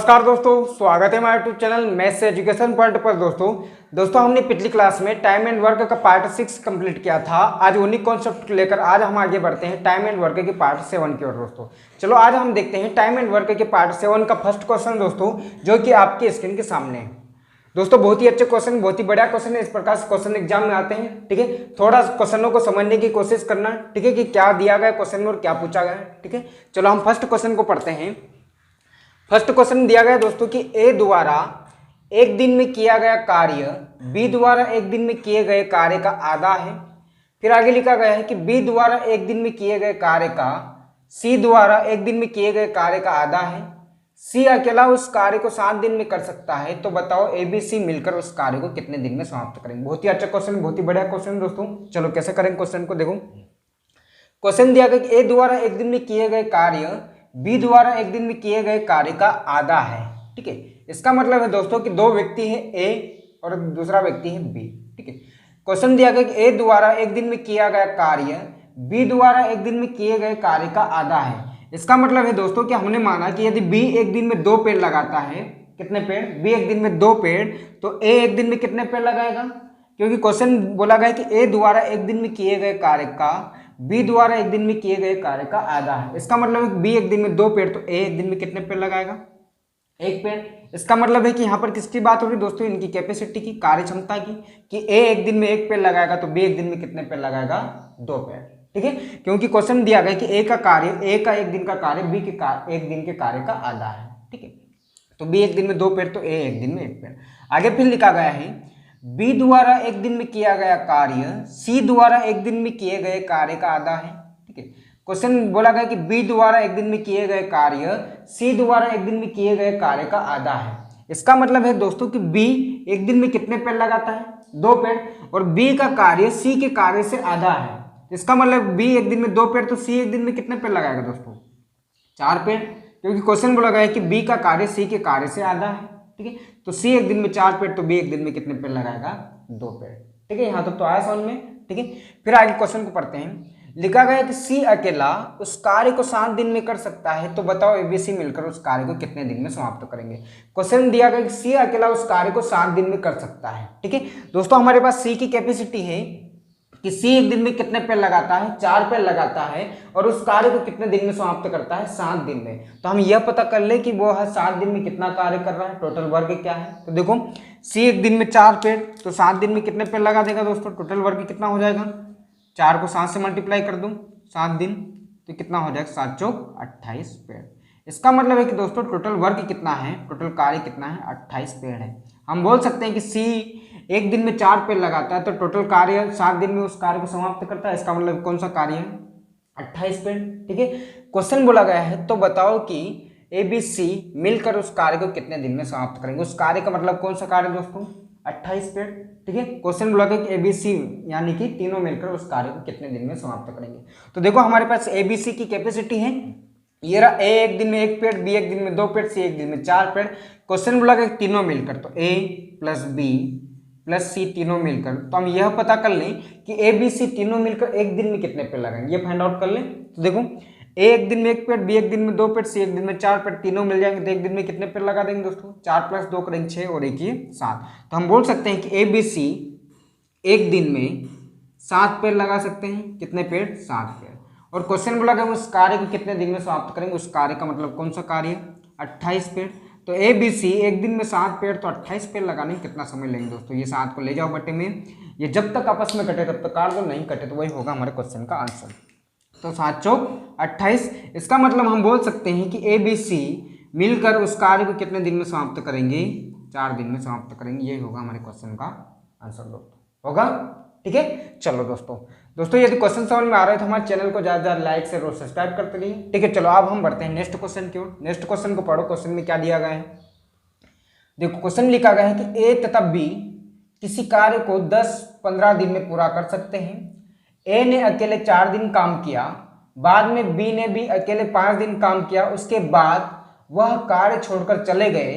नमस्कार दोस्तों, स्वागत है हमारे YouTube channel maths education point पर। दोस्तों हमने पिछली क्लास में टाइम एंड वर्क का पार्ट 6 कंप्लीट किया था। आज उन्हीं कॉन्सेप्ट को लेकर आज हम आगे बढ़ते हैं टाइम एंड वर्क के पार्ट 7 की ओर। दोस्तों चलो आज हम देखते हैं टाइम एंड वर्क के पार्ट 7 का फर्स्ट क्वेश्चन दोस्तों, जो कि आपकी स्क्रीन के सामने है। दोस्तों बहुत ही अच्छे क्वेश्चन, बहुत ही बढ़िया क्वेश्चन है। इस प्रकार से क्वेश्चन एग्जाम में आते हैं, ठीक है। थोड़ा क्वेश्चनों को समझने की कोशिश करना, ठीक है, कि क्या दिया गया क्वेश्चन में और क्या पूछा गया है, ठीक है। चलो हम फर्स्ट क्वेश्चन को पढ़ते हैं। फर्स्ट क्वेश्चन दिया गया दोस्तों कि ए द्वारा एक दिन में किया गया कार्य बी द्वारा एक दिन में किए गए कार्य का आधा है। फिर आगे लिखा गया है कि बी द्वारा एक दिन में किए गए कार्य का सी द्वारा एक दिन में किए गए कार्य का आधा है। सी अकेला उस कार्य को 7 दिन में कर सकता है, तो बताओ ए बी सी मिलकर उस कार्य को कितने दिन में समाप्त करेंगे। बहुत ही अच्छा क्वेश्चन, बहुत ही बढ़िया क्वेश्चन दोस्तों। चलो कैसे करेंगे क्वेश्चन को, देखो क्वेश्चन दिया गया कि ए द्वारा एक दिन में किए गए कार्य बी द्वारा एक दिन में किए गए कार्य का आधा है, ठीक है। इसका मतलब है दोस्तों कि दो व्यक्ति है ए और दूसरा व्यक्ति है बी, ठीक है। क्वेश्चन दिया गया कि ए द्वारा एक दिन में किया गया कार्य बी द्वारा एक दिन में किए गए कार्य का आधा है। इसका मतलब है दोस्तों कि हमने माना कि यदि बी एक दिन में 2 पेड़ लगाता है, कितने पेड़, बी एक दिन में 2 पेड़, तो ए एक दिन में कितने पेड़ लगाएगा। क्योंकि क्वेश्चन बोला गया कि ए द्वारा एक दिन में किए गए कार्य का बी द्वारा एक दिन में किए गए कार्य का आधा है। इसका मतलब है बी एक दिन में 2 पेड़, तो ए एक दिन में कितने पेड़ लगाएगा, 1 पेड़। इसका मतलब है कि यहाँ पर किसकी बात हो रही है दोस्तों, इनकी कैपेसिटी की, कार्य क्षमता की, कि ए एक दिन में 1 पेड़ लगाएगा तो बी एक दिन में कितने पेड़ लगाएगा, 2 पेड़, ठीक है। क्योंकि क्वेश्चन दिया गया कि ए का कार्य, ए का एक दिन का कार्य बी के एक दिन के कार्य का आधा है, ठीक है। तो बी एक दिन में 2 पेड़, तो ए एक दिन में 1 पेड़। आगे फिर लिखा गया है बी द्वारा एक दिन में किया गया कार्य सी द्वारा एक दिन में किए गए कार्य का आधा है, ठीक है। क्वेश्चन बोला गया कि बी द्वारा एक दिन में किए गए कार्य सी द्वारा एक दिन में किए गए कार्य का आधा है। इसका मतलब है दोस्तों कि बी एक दिन में कितने पेड़ लगाता है, 2 पेड़, और बी का कार्य सी के कार्य से आधा है। इसका मतलब बी एक दिन में 2 पेड़, तो सी एक दिन में कितने पेड़ लगाएगा दोस्तों, 4 पेड़। क्योंकि क्वेश्चन बोला गया है कि बी का कार्य सी के कार्य से आधा है, ठीक है। तो सी एक दिन में 4 पेड़, तो बी एक दिन में कितने पेड़ लगाएगा, 2 पेड़, ठीक है। यहाँ तक तो आया समझ में, ठीक है। फिर आगे क्वेश्चन को पढ़ते हैं। लिखा गया है कि सी अकेला उस कार्य को 7 दिन में कर सकता है, तो बताओ एबीसी मिलकर उस कार्य को कितने दिन में समाप्त करेंगे। क्वेश्चन दिया गया कि सी अकेला उस कार्य को 7 दिन में कर सकता है, ठीक है। दोस्तों हमारे पास सी की कैपेसिटी है कि सी एक दिन में कितने पेड़ लगाता है, 4 पेड़ लगाता है, और उस कार्य को कितने दिन में समाप्त करता है, 7 दिन में। तो हम यह पता कर ले कि वो 7 दिन में कितना कार्य कर रहा है, टोटल वर्क क्या है। तो देखो सी एक दिन में 4 पेड़, तो 7 दिन में कितने पेड़ लगा देगा दोस्तों, टोटल वर्क कितना हो जाएगा, 4 को 7 से मल्टीप्लाई कर दूं, 7 दिन, तो कितना हो जाएगा, 7 चौक 28 पेड़। इसका मतलब है कि दोस्तों टोटल वर्क कितना है, टोटल कार्य कितना है, 28 पेड़ है। हम बोल सकते हैं कि सी एक दिन में 4 पेड़ लगाता है, तो टोटल कार्य 7 दिन में उस कार्य को समाप्त करता है। इसका मतलब कौन सा कार्य है, 28 पेड़, ठीक है। क्वेश्चन बोला गया है तो बताओ कि ए बी सी मिलकर उस कार्य को कितने दिन में समाप्त करेंगे। उस कार्य का मतलब कौन सा कार्य दोस्तों, 28 पेड़, ठीक है। क्वेश्चन बोला गया कि ए बी सी यानी कि तीनों मिलकर उस कार्य को कितने दिन में समाप्त करेंगे। तो देखो हमारे पास ए बी सी की कैपेसिटी है, ये रहा, ए एक दिन में 1 पेड़, बी एक दिन में 2 पेड़, सी एक दिन में 4 पेड़। क्वेश्चन बोला गया तीनों मिलकर, तो ए प्लस बी प्लस सी तीनों मिलकर, तो हम यह पता कर लें कि ए बी सी तीनों मिलकर एक दिन में कितने पेड़ लगाएंगे, ये फाइंड आउट कर लें। तो देखो ए एक दिन में 1 पेड़, बी एक दिन में 2 पेड़, सी एक दिन में 4 पेड़, तीनों मिल जाएंगे, तो एक दिन में कितने पेड़ लगा देंगे दोस्तों, 4 + 2 करेंगे 6 और 1 ये 7। तो हम बोल सकते हैं कि ए बी सी एक दिन में 7 पेड़ लगा सकते हैं, कितने पेड़, 7 पेड़। और क्वेश्चन बोला गया उस कार्य को कितने दिन में समाप्त करेंगे, उस कार्य का मतलब कौन सा कार्य है, 28 पेड़। तो ए बी सी एक दिन में 7 पेड़, तो 28 पेड़ लगाने में कितना समय लेंगे दोस्तों, ये 7 को ले जाओ बटे में, ये जब तक आपस में कटे तब तक काट दो, नहीं कटे तो वही होगा हमारे क्वेश्चन का आंसर। तो 7 चौक 28। इसका मतलब हम बोल सकते हैं कि ए बी सी मिलकर उस कार्य को कितने दिन में समाप्त करेंगे, 4 दिन में समाप्त करेंगे, यही होगा हमारे क्वेश्चन का आंसर दोस्तों, होगा, ठीक है। चलो दोस्तों यदि क्वेश्चन समझ में आ रहा है तो हमारे चैनल को ज़्यादा लाइक शेयर और सब्सक्राइब करते रहिए, ठीक है। चलो अब हम बढ़ते हैं नेक्स्ट क्वेश्चन की ओर। नेक्स्ट क्वेश्चन को पढ़ो, क्वेश्चन में क्या दिया गया है। देखो क्वेश्चन लिखा गया है कि ए तथा बी किसी कार्य को 10-15 दिन में पूरा कर सकते हैं। ए ने अकेले 4 दिन काम किया, बाद में बी ने भी अकेले 5 दिन काम किया, उसके बाद वह कार्य छोड़कर चले गए,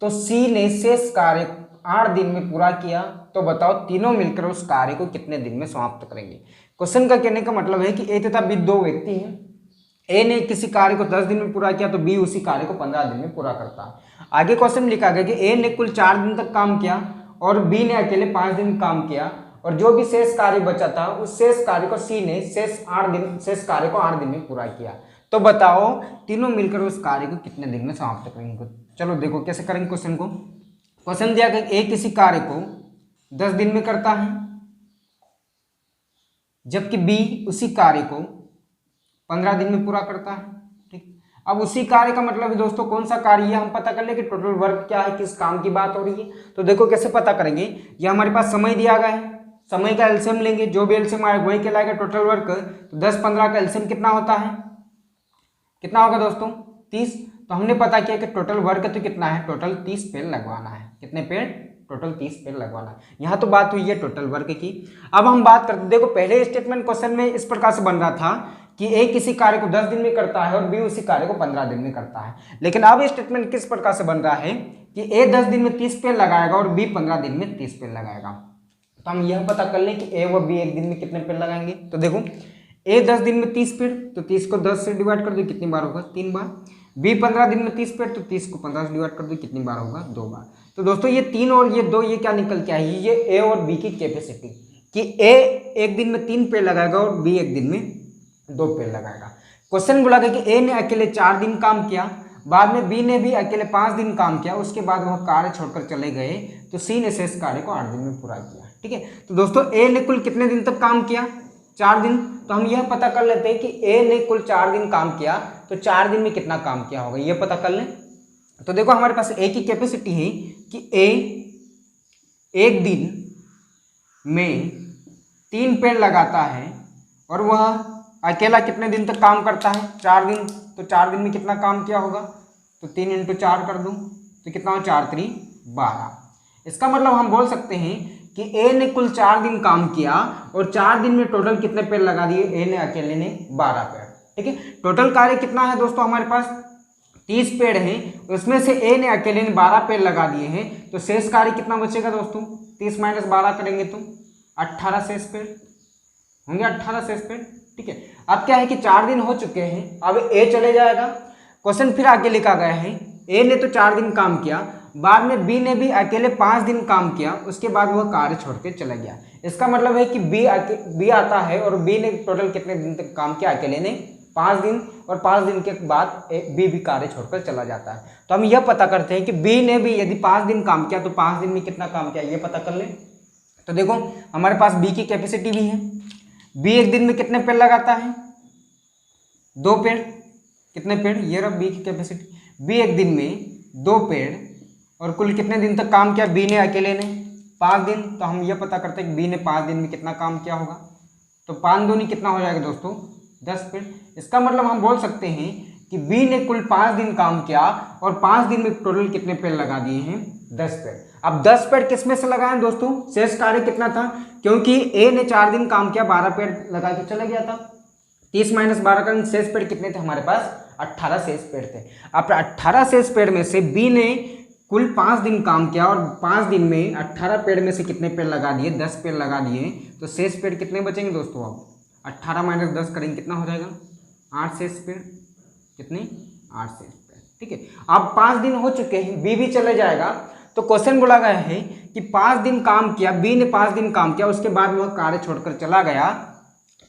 तो सी ने शेष कार्य 8 दिन में पूरा किया, तो बताओ तीनों मिलकर उस कार्य को कितने दिन में समाप्त करेंगे। क्वेश्चन का कहने का मतलब है कि ए तथा बी 2 व्यक्ति हैं, ए ने किसी कार्य को 10 दिन में पूरा किया तो बी उसी कार्य को 15 दिन में पूरा करता है। आगे क्वेश्चन में लिखा गया कि ए ने कुल 4 दिन तक काम किया और बी ने अकेले 5 दिन काम किया और जो भी शेष कार्य बचा था उस शेष कार्य को सी ने शेष कार्य को 8 दिन में पूरा किया। तो बताओ तीनों मिलकर उस कार्य को कितने दिन में समाप्त करेंगे। चलो देखो कैसे करेंगे क्वेश्चन को। क्वेश्चन दिया गया ए किसी कार्य को 10 दिन में करता है जबकि बी उसी कार्य को 15 दिन में पूरा करता है। ठीक, अब उसी कार्य का मतलब दोस्तों कौन सा कार्य है हम पता कर ले कि टोटल वर्क क्या है, किस काम की बात हो रही है। तो देखो कैसे पता करेंगे। ये हमारे पास समय दिया गया है, समय का एलसीएम लेंगे, जो भी एलसीएम आएगा वही कहलाएगा टोटल वर्क। तो 10-15 का एलसीएम कितना होता है, कितना होगा दोस्तों 30। तो हमने पता किया कि टोटल वर्क तो कितना है, टोटल 30 पेड़ लगवाना है। कितने पेड़, टोटल 30 पेड़ लगवाना है। यहाँ तो बात हुई है टोटल वर्क की। अब हम बात करते, देखो पहले स्टेटमेंट क्वेश्चन में इस प्रकार से बन रहा था कि ए किसी कार्य को 10 दिन में करता है और बी उसी कार्य को 15 दिन में करता है। लेकिन अब स्टेटमेंट किस प्रकार से बन रहा है कि ए 10 दिन में 30 पेड़ लगाएगा और बी 15 दिन में 30 पेड़ लगाएगा। तो हम यह पता कर लें कि ए व बी एक दिन में कितने पेड़ लगाएंगे। तो देखो ए 10 दिन में 30 पेड़, तो 30 को 10 से डिवाइड कर दो, कितनी बार होगा, 3 बार। बी 15 दिन में 30 पेड़, तो 30 को 15 से डिवाइड कर दो, कितनी बार होगा, 2 बार। तो दोस्तों ये 3 और ये 2 ये क्या निकल के आई, ये ए और बी की कैपेसिटी कि ए एक दिन में 3 पेड़ लगाएगा और बी एक दिन में 2 पेड़ लगाएगा। क्वेश्चन बोला गया कि ए ने अकेले 4 दिन काम किया, बाद में बी ने भी अकेले 5 दिन काम किया, उसके बाद वह कार्य छोड़कर चले गए तो सी ने शेष कार्य को 8 दिन में पूरा किया। ठीक है, तो दोस्तों ए ने कुल कितने दिन तक काम किया, 4 दिन। तो हम यह पता कर लेते हैं कि ए ने कुल 4 दिन काम किया तो 4 दिन में कितना काम किया होगा, यह पता कर लें। तो देखो हमारे पास ए की कैपेसिटी है कि ए एक दिन में 3 पेड़ लगाता है और वह अकेला कितने दिन तक काम करता है, 4 दिन। तो 4 दिन में कितना काम किया होगा, तो 3 × 4 कर दूं तो कितना हो, 4 × 3 12। इसका मतलब हम बोल सकते हैं कि ए ने कुल 4 दिन काम किया और 4 दिन में टोटल कितने पेड़ लगा दिए, ए ने अकेले ने 12 पेड़। ठीक है, टोटल कार्य कितना है दोस्तों हमारे पास 30 पेड़ हैं, उसमें से ए ने अकेले ने 12 पेड़ लगा दिए हैं। तो शेष कार्य कितना बचेगा दोस्तों, 30 - 12 करेंगे तो 18 शेष पेड़ होंगे, 18 शेष पेड़। ठीक है, अब क्या है कि 4 दिन हो चुके हैं, अब ए चले जाएगा। क्वेश्चन फिर आगे लिखा गया है ए ने तो 4 दिन काम किया, बाद में बी ने भी अकेले 5 दिन काम किया, उसके बाद वह कार्य छोड़ के चला गया। इसका मतलब है कि बी आता है और बी ने टोटल कितने दिन तक काम किया, अकेले ने 5 दिन, और 5 दिन के बाद बी भी कार्य छोड़कर चला जाता है। तो हम यह पता करते हैं कि बी ने भी यदि 5 दिन काम किया तो 5 दिन में कितना काम किया, यह पता कर लें। तो देखो हमारे पास बी की कैपेसिटी भी है, बी एक दिन में कितने पेड़ लगाता है, 2 पेड़। कितने पेड़, ये रहा बी की कैपेसिटी। बी एक दिन में 2 पेड़ और कुल कितने दिन तक काम किया, बी ने अकेले ने 5 दिन। तो हम यह पता करते हैं कि बी ने 5 दिन में कितना काम किया होगा। तो 5 दूनी कितना हो जाएगा दोस्तों, 10 पेड़। इसका मतलब हम बोल सकते हैं कि बी ने कुल 5 दिन काम किया और 5 दिन में टोटल कितने पेड़ लगा दिए हैं, 10 पेड़। अब 10 पेड़ किस में से लगाए दोस्तों, शेष कार्य कितना था, क्योंकि ए ने 4 दिन काम किया, 12 पेड़ लगा के चला गया था। 30 - 12 का शेष पेड़ कितने थे हमारे पास, 18 शेष पेड़ थे। अब 18 शेष पेड़ में से बी ने कुल 5 दिन काम किया और 5 दिन में 18 पेड़ में से कितने पेड़ लगा दिए, 10 पेड़ लगा दिए। तो शेष पेड़ कितने बचेंगे दोस्तों, अब 18 - 10 करेंगे कितना हो जाएगा, 8 शेष पेड़। कितने, 8 शेष पेड़। ठीक है, अब 5 दिन हो चुके हैं, बी भी चले जाएगा। तो क्वेश्चन बोला गया है कि 5 दिन काम किया, बी ने 5 दिन काम किया, उसके बाद वह कार्य छोड़कर चला गया,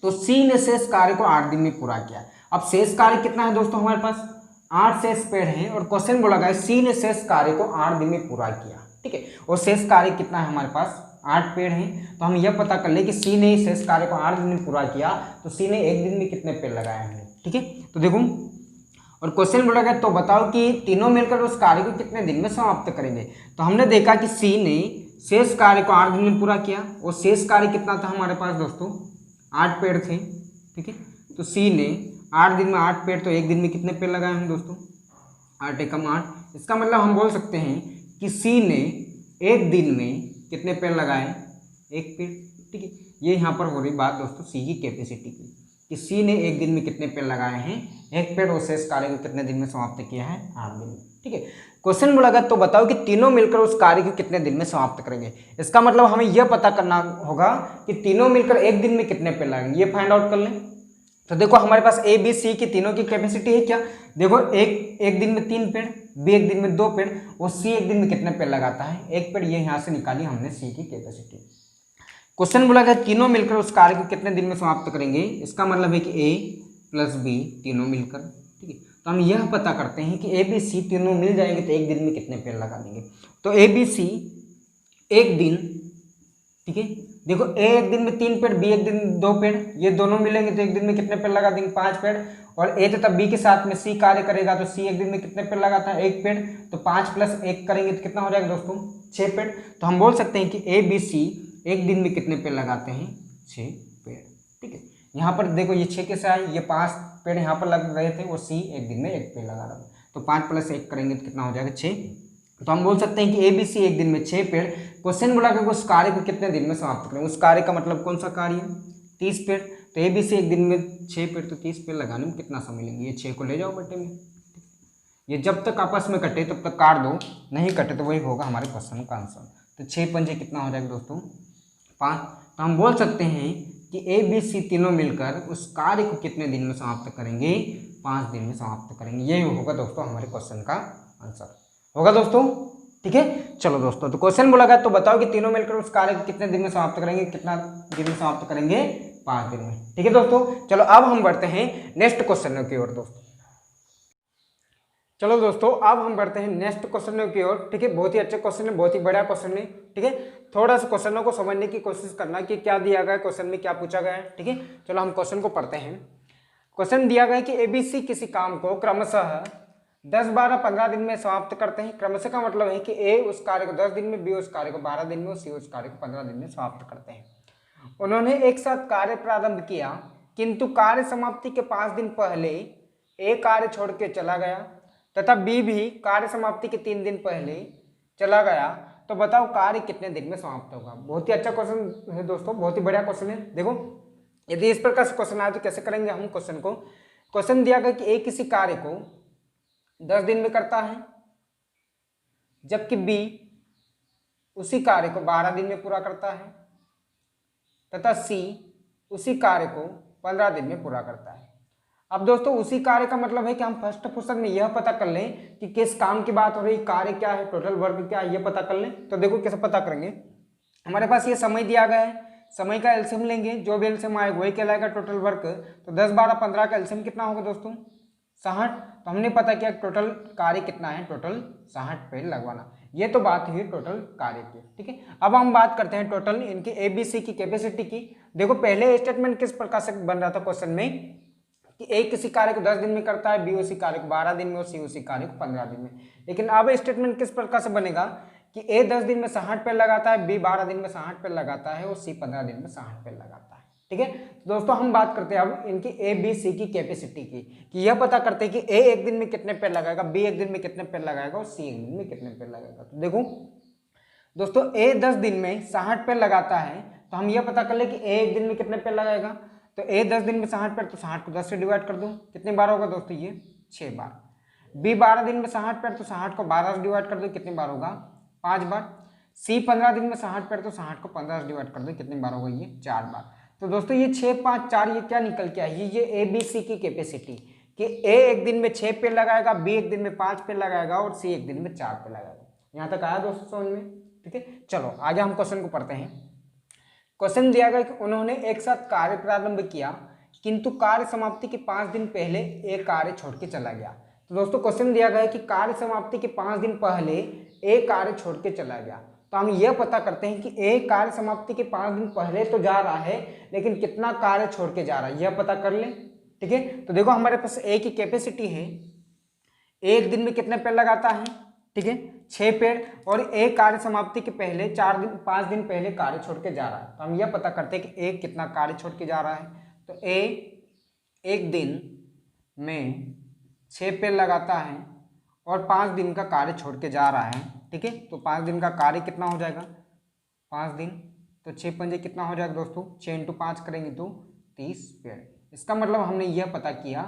तो सी ने शेष कार्य को 8 दिन में पूरा किया। अब शेष कार्य कितना है दोस्तों हमारे पास, 8 शेष पेड़ हैं और क्वेश्चन बोला गया सी ने शेष कार्य को 8 दिन में पूरा किया। ठीक है, और शेष कार्य कितना है हमारे पास, 8 पेड़ हैं। तो हम यह पता कर ले कि सी ने शेष कार्य को 8 दिन में पूरा किया, तो सी ने एक दिन में कितने पेड़ लगाए हैं। ठीक है, तो देखो और क्वेश्चन बोला गया तो बताओ कि तीनों मिलकर उस कार्य को कितने दिन में समाप्त करेंगे। तो हमने देखा कि सी ने शेष कार्य को 8 दिन में पूरा किया और शेष कार्य कितना था हमारे पास दोस्तों, 8 पेड़ थे। ठीक है, तो सी ने 8 दिन में 8 पेड़, तो एक दिन में कितने पेड़ लगाए हैं दोस्तों, 8 एकम 8। इसका मतलब हम बोल सकते हैं कि सी ने एक दिन में कितने पेड़ लगाए, 1 पेड़। ठीक है, ये यहाँ पर हो रही बात दोस्तों सी की कैपेसिटी की, कि सी ने एक दिन में कितने पेड़ लगाए हैं, 1 पेड़, और शेष कार्य को कितने दिन में समाप्त किया है, 8 दिन में। ठीक है, क्वेश्चन बोला गया तो बताओ कि तीनों मिलकर उस कार्य को कितने दिन में समाप्त करेंगे। इसका मतलब हमें यह पता करना होगा कि तीनों मिलकर एक दिन में कितने पेड़ लगाएंगे, ये फाइंड आउट कर लें। तो देखो हमारे पास ए बी सी की तीनों की कैपेसिटी है क्या, देखो एक दिन में 3 पेड़, बी एक दिन में 2 पेड़ और सी एक दिन में कितने पेड़ लगाता है, 1 पेड़। ये यहाँ से निकाली हमने सी की कैपेसिटी। क्वेश्चन बोला गया तीनों मिलकर उस कार्य को कितने दिन में समाप्त करेंगे। इसका मतलब है कि ए प्लस बी तीनों मिलकर, ठीक है। तो हम यह पता करते हैं कि ए बी सी तीनों मिल जाएंगे तो एक दिन में कितने पेड़ लगा देंगे। तो ए बी सी एक दिन, ठीक है, देखो ए एक दिन में 3 पेड़, बी एक दिन में 2 पेड़, ये दोनों मिलेंगे तो एक दिन में कितने पेड़ लगा देंगे, 5 पेड़। और ए तथा बी के साथ में सी कार्य करेगा तो सी एक दिन में कितने पेड़ लगाता है, 1 पेड़। तो 5 + 1 करेंगे तो कितना हो जाएगा दोस्तों, 6 पेड़। तो हम बोल सकते हैं कि ए बी सी एक दिन में कितने पेड़ लगाते हैं, 6 पेड़, ठीक है। यहाँ पर देखो ये 6 कैसे आए, ये 5 पेड़ यहाँ पर लग रहे थे और सी एक दिन में 1 पेड़ लगा रहा है। तो 5 + 1 करेंगे तो कितना हो जाएगा, 6। तो हम बोल सकते हैं कि ए बी सी एक दिन में 6 पेड़। क्वेश्चन बोला कि उस कार्य को कितने दिन में समाप्त करें। उस कार्य का मतलब कौन सा कार्य है, 30 पेड़। तो ए बी सी एक दिन में 6 पेड़, तो 30 पेड़ लगाने में कितना समय लेंगे, ये 6 को ले जाओ बटे में। ये जब तक आपस में कटे तब तक काट दो, नहीं कटे तो वही होगा हमारे क्वेश्चन का आंसर। तो 6 पंजे कितना हो जाएगा दोस्तों, 5। तो हम बोल सकते हैं कि ए बी सी तीनों मिलकर उस कार्य को कितने दिन में समाप्त करेंगे, 5 दिन में समाप्त करेंगे। यही होगा दोस्तों हमारे क्वेश्चन का आंसर, होगा दोस्तों, ठीक है। चलो दोस्तों, तो क्वेश्चन बोला गया तो बताओ कि तीनों मिलकर उस कार्य को कितने दिन में समाप्त करेंगे, कितना दिन में समाप्त करेंगे, 5 दिन में, ठीक है दोस्तों। चलो अब हम बढ़ते हैं नेक्स्ट क्वेश्चन की ओर दोस्तों। चलो दोस्तों, अब हम बढ़ते हैं नेक्स्ट क्वेश्चन की ओर, ठीक है। बहुत ही अच्छे क्वेश्चन है, बहुत ही बड़ा क्वेश्चन है, ठीक है। थोड़ा सा क्वेश्चनों को समझने की कोशिश करना कि क्या दिया गया है, क्वेश्चन में क्या पूछा गया है, ठीक है। चलो हम क्वेश्चन को पढ़ते हैं। क्वेश्चन दिया गया है कि एबीसी किसी काम को क्रमशः 10, 12, 15 दिन में समाप्त करते हैं। क्रमशः का मतलब है कि ए उस कार्य को 10 दिन में, बी उस कार्य को 12 दिन में और सी उस कार्य को 15 दिन में समाप्त करते हैं। उन्होंने एक साथ कार्य प्रारंभ किया, किंतु कार्य समाप्ति के 5 दिन पहले ए कार्य छोड़ के चला गया तथा बी भी कार्य समाप्ति के 3 दिन पहले चला गया। तो बताओ कार्य कितने दिन में समाप्त होगा। बहुत ही अच्छा क्वेश्चन है दोस्तों, बहुत ही बढ़िया क्वेश्चन है। देखो यदि इस प्रकार से क्वेश्चन आए तो कैसे करेंगे हम क्वेश्चन को। क्वेश्चन दिया गया कि ए किसी कार्य को 10 दिन में करता है, जबकि बी उसी कार्य को 12 दिन में पूरा करता है तथा सी उसी कार्य को 15 दिन में पूरा करता है। अब दोस्तों उसी कार्य का मतलब है कि हम फर्स्ट क्वेश्चन में यह पता कर लें कि किस काम की बात हो रही, कार्य क्या है, टोटल वर्क क्या है, यह पता कर लें। तो देखो कैसे पता करेंगे। हमारे पास ये समय दिया गया है, समय का एलसीएम लेंगे, जो भी एलसीएम आएगा वही कहलाएगा टोटल वर्क। तो 10, 12, 15 का एलसीएम कितना होगा दोस्तों, 60। तो हमने पता किया टोटल कार्य कितना है, टोटल 60 पेड़ लगवाना। ये तो बात हुई टोटल कार्य की, ठीक है। अब हम बात करते हैं टोटल इनकी एबीसी की कैपेसिटी की। देखो पहले स्टेटमेंट किस प्रकार से बन रहा था क्वेश्चन में कि ए किसी कार्य को 10 दिन में करता है, बी उसी कार्य को 12 दिन में और सी उसी कार्य को 15 दिन में। लेकिन अब स्टेटमेंट किस प्रकार से बनेगा कि ए 10 दिन में 60 पेड़ लगाता है, बी 12 दिन में 60 पेड़ लगाता है और सी 15 दिन में 60 पेड़ लगाता है, ठीक है। तो दोस्तों हम बात करते हैं अब इनकी ए बी सी की कैपेसिटी की, कि यह पता करते हैं कि ए एक दिन में कितने पेड़ लगाएगा, बी एक दिन में कितने पेड़ लगाएगा और सी एक दिन में कितने पेड़ लगाएगा। तो देखो दोस्तों ए 10 दिन में 60 पेड़ लगाता है, तो हम यह पता कर ले कि ए एक दिन में कितने पेड़ लगाएगा। तो ए 10 दिन में 60 पेड़, तो 60 को 10 से डिवाइड कर दूं, कितनी बार होगा दोस्तों, ये 6 बार। बी 12 दिन में 60 पेड़, तो 60 को 12 से डिवाइड कर दो, कितनी बार होगा, 5 बार। सी 15 दिन में 60 पेड़, तो 60 को 15 से डिवाइड कर दो, कितनी बार होगा, ये 4 बार। तो दोस्तों ये 6, 5, 4 ये क्या निकल के आई, ये ए बी सी की कैपेसिटी कि ए एक दिन में 6 पेड़ लगाएगा, बी एक दिन में 5 पेड़ लगाएगा और सी एक दिन में 4 पेड़ लगाएगा। यहाँ तक आया दोस्तों समझ में, ठीक है। चलो आगे हम क्वेश्चन को पढ़ते हैं। क्वेश्चन दिया गया कि उन्होंने एक साथ कार्य प्रारंभ किया, किंतु कार्य समाप्ति के 5 दिन पहले एक कार्य छोड़ के चला गया। तो दोस्तों क्वेश्चन दिया गया है कि कार्य समाप्ति के 5 दिन पहले एक कार्य छोड़ के चला गया। तो हम यह पता करते हैं कि एक कार्य समाप्ति के 5 दिन पहले तो जा रहा है, लेकिन कितना कार्य छोड़ के जा रहा है यह पता कर लें, ठीक है। तो देखो हमारे पास ए की कैपेसिटी है, एक दिन में कितने पेड़ लगाता है, ठीक है, 6 पेड़, और एक कार्य समाप्ति के पहले 5 दिन पहले कार्य छोड़ के जा रहा है। तो हम यह पता करते हैं कि एक कितना कार्य छोड़ के जा रहा है। तो ए एक दिन में 6 पेड़ लगाता है और 5 दिन का कार्य छोड़ के जा रहा है, ठीक है। तो 5 दिन का कार्य कितना हो जाएगा, 5 दिन, तो 6 पंजे कितना हो जाएगा दोस्तों, 6 × 5 करेंगे तो 30 पेड़। इसका मतलब हमने यह पता किया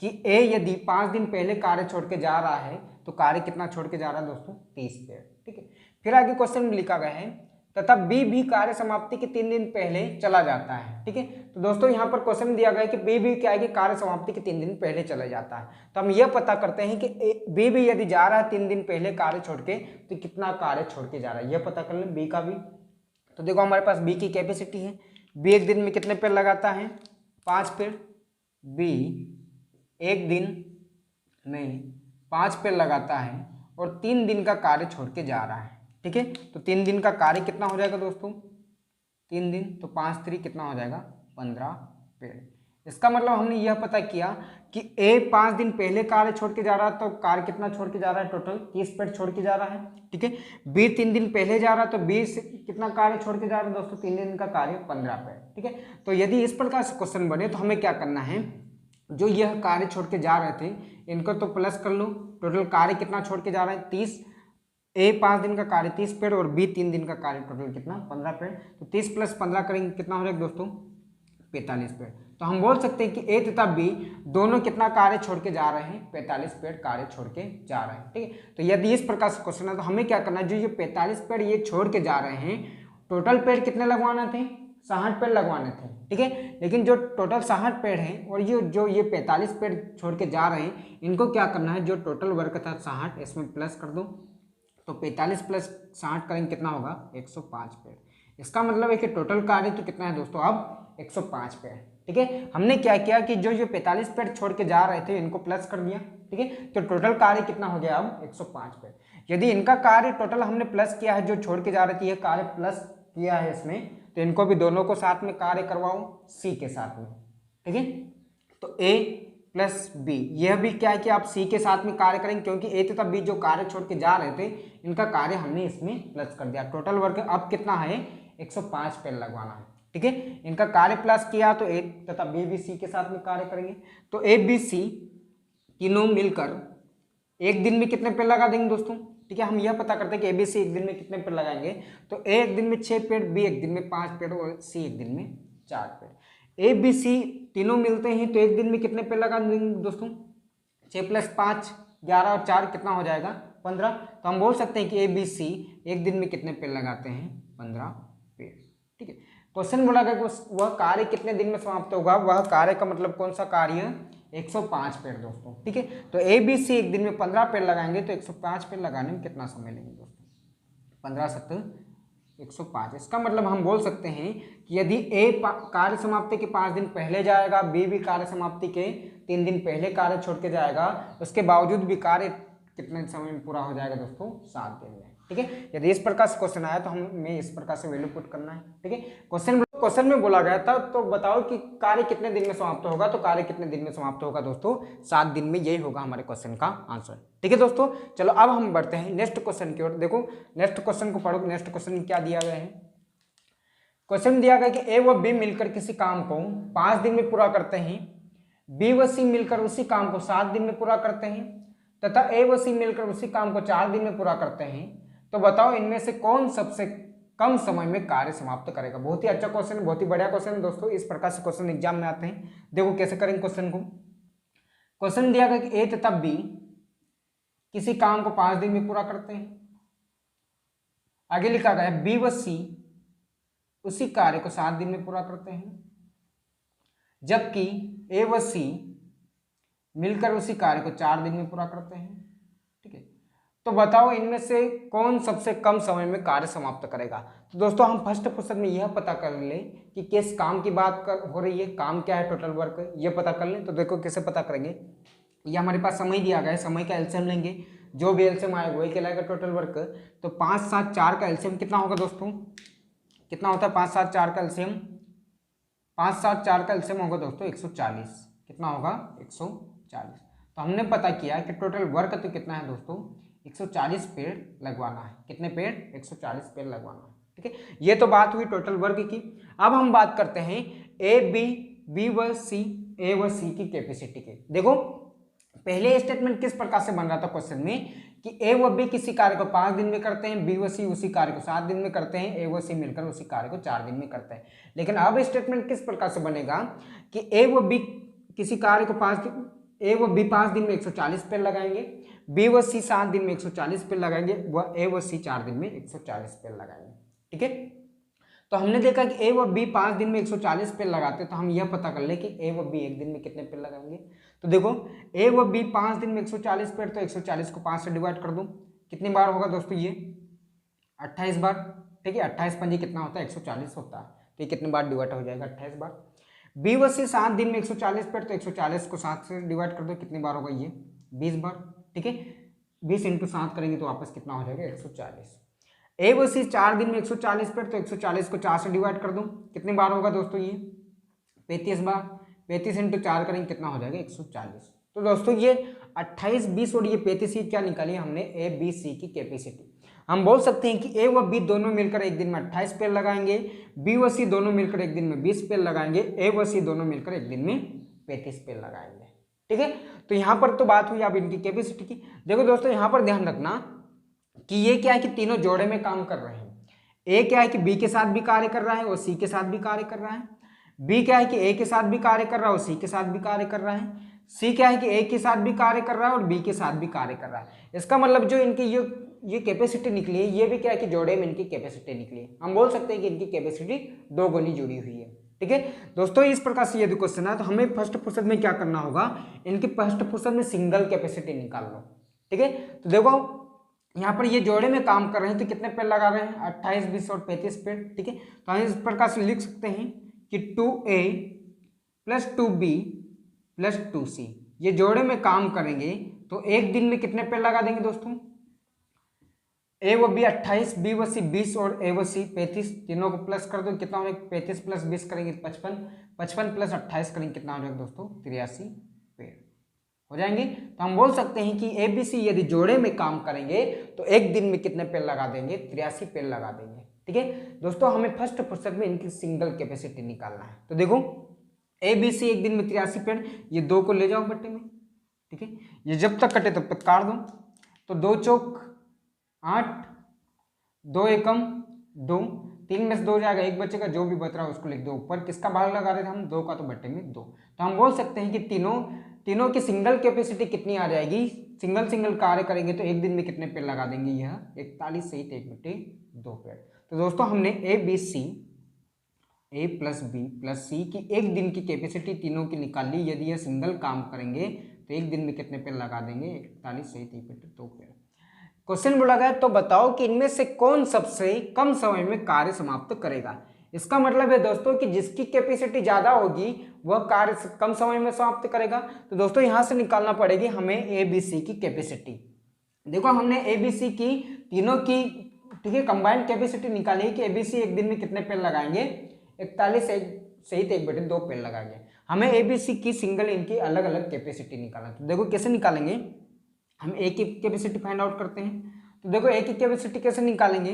कि ए यदि 5 दिन पहले कार्य छोड़ के जा रहा है तो कार्य कितना छोड़ के जा रहा है दोस्तों, 30 पेड़, ठीक है। फिर आगे क्वेश्चन में लिखा गया है तथा बी भी कार्य समाप्ति के 3 दिन पहले चला जाता है। ठीक है, तो दोस्तों यहाँ पर क्वेश्चन दिया गया है कि बी भी क्या है कि कार्य समाप्ति के 3 दिन पहले चला जाता है। तो हम यह पता करते हैं कि बी भी यदि जा रहा है 3 दिन पहले कार्य छोड़ के, तो कितना कार्य छोड़ के जा रहा है, यह पता कर लें बी का भी। तो देखो हमारे पास बी की कैपेसिटी है, बी एक दिन में कितने पेड़ लगाता है, 5 पेड़। बी एक दिन में 5 पेड़ लगाता है और 3 दिन का कार्य छोड़ के जा रहा है। ठीक है, तो 3 दिन का कार्य कितना हो जाएगा दोस्तों, 3 दिन, तो 5 3 कितना हो जाएगा, 15 पेड़। इसका मतलब हमने यह पता किया कि ए 5 दिन पहले कार्य छोड़ के जा रहा है, तो कार्य कितना छोड़ के जा रहा है, टोटल 30 पेड़ छोड़ के जा रहा है। ठीक है, बी 3 दिन पहले जा रहा है, तो बी कितना कार्य छोड़ के जा रहा है दोस्तों, 3 दिन का कार्य 15 पेड़। ठीक है, तो यदि इस प्रकार से क्वेश्चन बने तो हमें क्या करना है, जो यह कार्य छोड़ के जा रहे थे इनको तो प्लस कर लो, टोटल कार्य कितना छोड़ के जा रहा है, 30। ए 5 दिन का कार्य 30 पेड़ और बी 3 दिन का कार्य टोटल कितना, 15 पेड़। तो 30 + 15 करेंगे कितना हो जाएगा दोस्तों, 45 पेड़। तो हम बोल सकते हैं कि ए तथा बी दोनों कितना कार्य छोड़ के जा रहे हैं, 45 पेड़ कार्य छोड़ के जा रहे हैं। ठीक है, तो यदि इस प्रकार से क्वेश्चन है तो हमें क्या करना है, जो ये 45 पेड़ ये छोड़ के जा रहे हैं, टोटल पेड़ कितने लगवाने थे, 60 पेड़ लगवाने थे। ठीक है, लेकिन जो टोटल 60 पेड़ हैं और ये 45 पेड़ छोड़ के जा रहे हैं, इनको क्या करना है, जो टोटल वर्ग था 60 इसमें प्लस कर दो, तो 45 + 60 करेंगे कितना होगा, 105 पेड़। इसका मतलब है कि टोटल कार्य तो कितना है दोस्तों, अब 105 पेड़। ठीक है, हमने क्या किया कि जो 45 पेड़ छोड़ के जा रहे थे इनको प्लस कर दिया। ठीक है, तो टोटल कार्य कितना हो गया अब 105 पेड़। यदि इनका कार्य टोटल हमने प्लस किया है, जो छोड़ के जा रहे थे ये कार्य प्लस किया है इसमें, तो इनको भी दोनों को साथ में कार्य करवाओ सी के साथ में। ठीक है, तो ए + बी, यह भी क्या है कि आप सी के साथ में कार्य करेंगे, क्योंकि ए तथा बी जो कार्य छोड़ के जा रहे थे इनका कार्य हमने इसमें प्लस कर दिया। टोटल वर्क अब कितना है, 105 पेड़ लगवाना है। ठीक है, इनका कार्य प्लस किया तो ए तथा बी भी सी के साथ में कार्य करेंगे। तो ए बी सी तीनों मिलकर एक दिन में कितने पेड़ लगा देंगे दोस्तों। ठीक है, हम यह पता करते हैं कि ए बी सी एक दिन में कितने पेड़ लगाएंगे, तो ए एक दिन में 6 पेड़, बी एक दिन में 5 पेड़ और सी एक दिन में 4 पेड़। ए बी सी तीनों मिलते हैं तो एक दिन में कितने पेड़ लगा देंगे दोस्तों, 6 + 5 11 और 4 कितना हो जाएगा, 15। तो हम बोल सकते हैं कि ए बी सी एक दिन में कितने पेड़ लगाते हैं, 15 पेड़। ठीक है, क्वेश्चन बोला गया वह कार्य कितने दिन में समाप्त होगा, वह कार्य का मतलब कौन सा कार्य, 105 पेड़ दोस्तों। ठीक है, तो ए बी सी एक दिन में 15 पेड़ लगाएंगे तो 105 पेड़ लगाने में कितना समय लेंगे दोस्तों, 15 × 7 105। इसका मतलब हम बोल सकते हैं कि यदि ए कार्य समाप्ति के 5 दिन पहले जाएगा, बी भी कार्य समाप्ति के 3 दिन पहले कार्य छोड़ के जाएगा, उसके बावजूद भी कार्य कितने समय में पूरा हो जाएगा दोस्तों, 7 दिन में। ठीक है, यदि इस प्रकार से क्वेश्चन आया तो हमें इस प्रकार से वैल्यू पुट करना है। ठीक है, क्वेश्चन में बोला गया था तो बताओ कि कार्य कितने दिन में समाप्त होगा, तो कार्य कितने दिन में समाप्त होगा दोस्तों, 7 दिन में। यही होगा हमारे क्वेश्चन का आंसर। ठीक है दोस्तों, चलो अब हम बढ़ते हैं नेक्स्ट क्वेश्चन की ओर। देखो नेक्स्ट क्वेश्चन को पढ़ो, नेक्स्ट क्वेश्चन में क्या दिया गया है। क्वेश्चन दिया गया कि ए व बी मिलकर किसी काम को 5 दिन में पूरा करते हैं, बी व सी मिलकर उसी काम को 7 दिन में पूरा करते हैं, तथा ए व सी मिलकर उसी काम को 4 दिन में पूरा करते हैं। तो बताओ इनमें से कौन सबसे कम समय में कार्य समाप्त करेगा। बहुत ही अच्छा क्वेश्चन है, बहुत ही बढ़िया क्वेश्चन है दोस्तों। इस प्रकार से क्वेश्चन एग्जाम में आते हैं। देखो कैसे करेंगे क्वेश्चन को। क्वेश्चन दिया गया कि ए तथा बी किसी काम को 5 दिन में पूरा करते हैं। आगे लिखा गया बी व सी उसी कार्य को 7 दिन में पूरा करते हैं, जबकि ए व सी मिलकर उसी कार्य को 4 दिन में पूरा करते हैं। ठीक है, तो बताओ इनमें से कौन सबसे कम समय में कार्य समाप्त करेगा। तो दोस्तों हम फर्स्ट क्वेश्चन में यह पता कर लें कि किस काम की बात हो रही है, काम क्या है, टोटल वर्क, ये पता कर लें। तो देखो कैसे पता करेंगे। ये हमारे पास समय दिया गया है, समय का एलसीएम लेंगे, जो भी एलसीएम आएगा वही कहलाएगा टोटल वर्क। तो 5 7 4 का एलसीएम कितना होगा दोस्तों, कितना होता है 5 7 4 का एलसीएम, 5 7 4 का एलसीएम होगा दोस्तों 140। कितना होगा 140। तो हमने पता किया कि टोटल वर्क तो कितना है दोस्तों 140 पेड़ लगवाना है। कितने पेड़, 140 पेड़ लगवाना है। ठीक है, ये तो बात हुई टोटल वर्क की। अब हम बात करते हैं ए बी, बी व सी, ए व सी की कैपेसिटी की। देखो पहले स्टेटमेंट किस प्रकार से बन रहा था क्वेश्चन में कि ए व बी किसी कार्य को 5 दिन में करते हैं, बी व सी उसी कार्य को 7 दिन में करते हैं, ए व सी मिलकर उसी कार्य को 4 दिन में करते हैं। लेकिन अब स्टेटमेंट किस प्रकार से बनेगा कि ए व बी किसी कार्य को 5 दिन में 140 पेड़ लगाएंगे, बी व सी 7 दिन में 140 पेड़ लगाएंगे, व ए व सी 4 दिन में 140 पेड़ लगाएंगे। ठीक है। तो हमने देखा कि ए व बी 5 दिन में 140 पेड़ लगाते हैं, तो हम यह पता कर ले कि ए व बी एक दिन में कितने पेड़ लगाएंगे। तो देखो ए व बी 5 दिन में 140 पेड़, तो 140 को 5 से डिवाइड कर दूं, कितनी बार होगा दोस्तों ये 28 बार। ठीक है, 28 पंजे कितना होता है 140 होता है, तो ये कितनी बार डिवाइड हो जाएगा 28 बार। बी व सी 7 दिन में 140 पेड़, तो 140 को 7 से डिवाइड कर दो, कितनी बार होगा ये 20 बार। ठीक है, 20 इंटू 7 करेंगे तो वापस कितना हो जाएगा 140। ए व सी 4 दिन में 140 पेड़, तो 140 को 4 से डिवाइड कर दूं, कितनी बार होगा दोस्तों ये 35 बार। 35 इंटू 4 करेंगे कितना हो जाएगा 140। तो दोस्तों ये 28, 20 और ये 35 की क्या निकाली हमने ए बी सी की कैपेसिटी। हम बोल सकते हैं कि ए व बी दोनों मिलकर एक दिन में 28 पेड़ लगाएंगे, बी व सी दोनों मिलकर एक दिन में 20 पेड़ लगाएंगे, ए व सी दोनों मिलकर एक दिन में 35 पेड़ लगाएंगे। ठीक है, तो यहाँ पर तो बात हुई अब इनकी कैपेसिटी की। देखो दोस्तों यहाँ पर ध्यान रखना कि ये क्या है कि तीनों जोड़े में काम कर रहे हैं। ए क्या है कि बी के साथ भी कार्य कर रहा है और सी के साथ भी कार्य कर रहा है। बी क्या है कि ए के साथ भी कार्य कर रहा है और सी के साथ भी कार्य कर रहा है। सी क्या है कि ए के साथ भी कार्य कर रहा है और बी के साथ भी कार्य कर रहा है। इसका मतलब जो इनकी ये कैपेसिटी निकली है, ये भी क्या है कि जोड़े में इनकी कैपेसिटी निकली है। हम बोल सकते हैं कि इनकी कैपेसिटी दो गुनी जुड़ी हुई है। ठीक है दोस्तों, इस प्रकार से यदि क्वेश्चन है तो हमें फर्स्ट फुर्सत में क्या करना होगा, इनकी फर्स्ट फुर्सत में सिंगल कैपेसिटी निकाल लो। ठीक है, तो देखो यहाँ पर ये जोड़े में काम कर रहे हैं, तो कितने पेड़ लगा रहे हैं 28, 20 और 35 पेड़। ठीक है, तो हम इस प्रकार से लिख सकते हैं कि 2A + 2B + 2C ये जोड़े में काम करेंगे, तो एक दिन में कितने पेड़ लगा देंगे दोस्तों, ए व बी 28, बी व सी 20 और ए व सी 35, तीनों को प्लस कर दो, कितना हो जाएगा 35 + 20 करेंगे 55, 55 + 28 करेंगे कितना हो जाएगा दोस्तों 83 पेड़ हो जाएंगे। तो हम बोल सकते हैं कि ए बी सी यदि जोड़े में काम करेंगे तो एक दिन में कितने पेड़ लगा देंगे 83 पेड़ लगा देंगे। ठीक है दोस्तों, हमें फर्स्ट फुर्सत में इनकी सिंगल कैपेसिटी निकालना है। तो देखो ए बी सी एक दिन में 83 पेड़, ये 2 को ले जाओ बट्टे में। ठीक है, ये जब तक कटे तब तक काट दो, तो 2 चौक 8, 2 एकम 2, 3 में से 2 जाएगा, एक बचेगा, जो भी बच रहा है उसको लिख दो ऊपर। किसका भाग लगा रहे थे हम 2 का, तो बट्टे में 2। तो हम बोल सकते हैं कि तीनों की सिंगल कैपेसिटी कितनी आ जाएगी, सिंगल कार्य करेंगे तो एक दिन में कितने पेड़ लगा देंगे, यह 41 सहित 1/2 पेड़। तो दोस्तों हमने A B C A plus B plus C की एक दिन की कैपेसिटी तीनों की निकाल ली। यदि यह सिंगल काम करेंगे तो एक दिन में कितने पेड़ लगा देंगे 41 सहित 1/2 पेड़। क्वेश्चन बोला गया तो बताओ कि इनमें से कौन सबसे कम समय में कार्य समाप्त करेगा। इसका मतलब है दोस्तों कि जिसकी कैपेसिटी ज्यादा होगी वह कार्य कम समय में समाप्त करेगा। तो दोस्तों यहां से निकालना पड़ेगी हमें ए बी सी की कैपेसिटी। देखो हमने ए बी सी की तीनों की ठीक है कंबाइंड कैपेसिटी निकाली कि ए बी सी एक दिन में कितने पेड़ लगाएंगे 41 सहित 1/2 पेड़ लगाएंगे। हमें ए बी सी की सिंगल इनकी अलग अलग कैपेसिटी निकालना। तो देखो कैसे निकालेंगे, हम ए की कैपेसिटी फाइंड आउट करते हैं। तो देखो ए की कैपेसिटी कैसे निकालेंगे,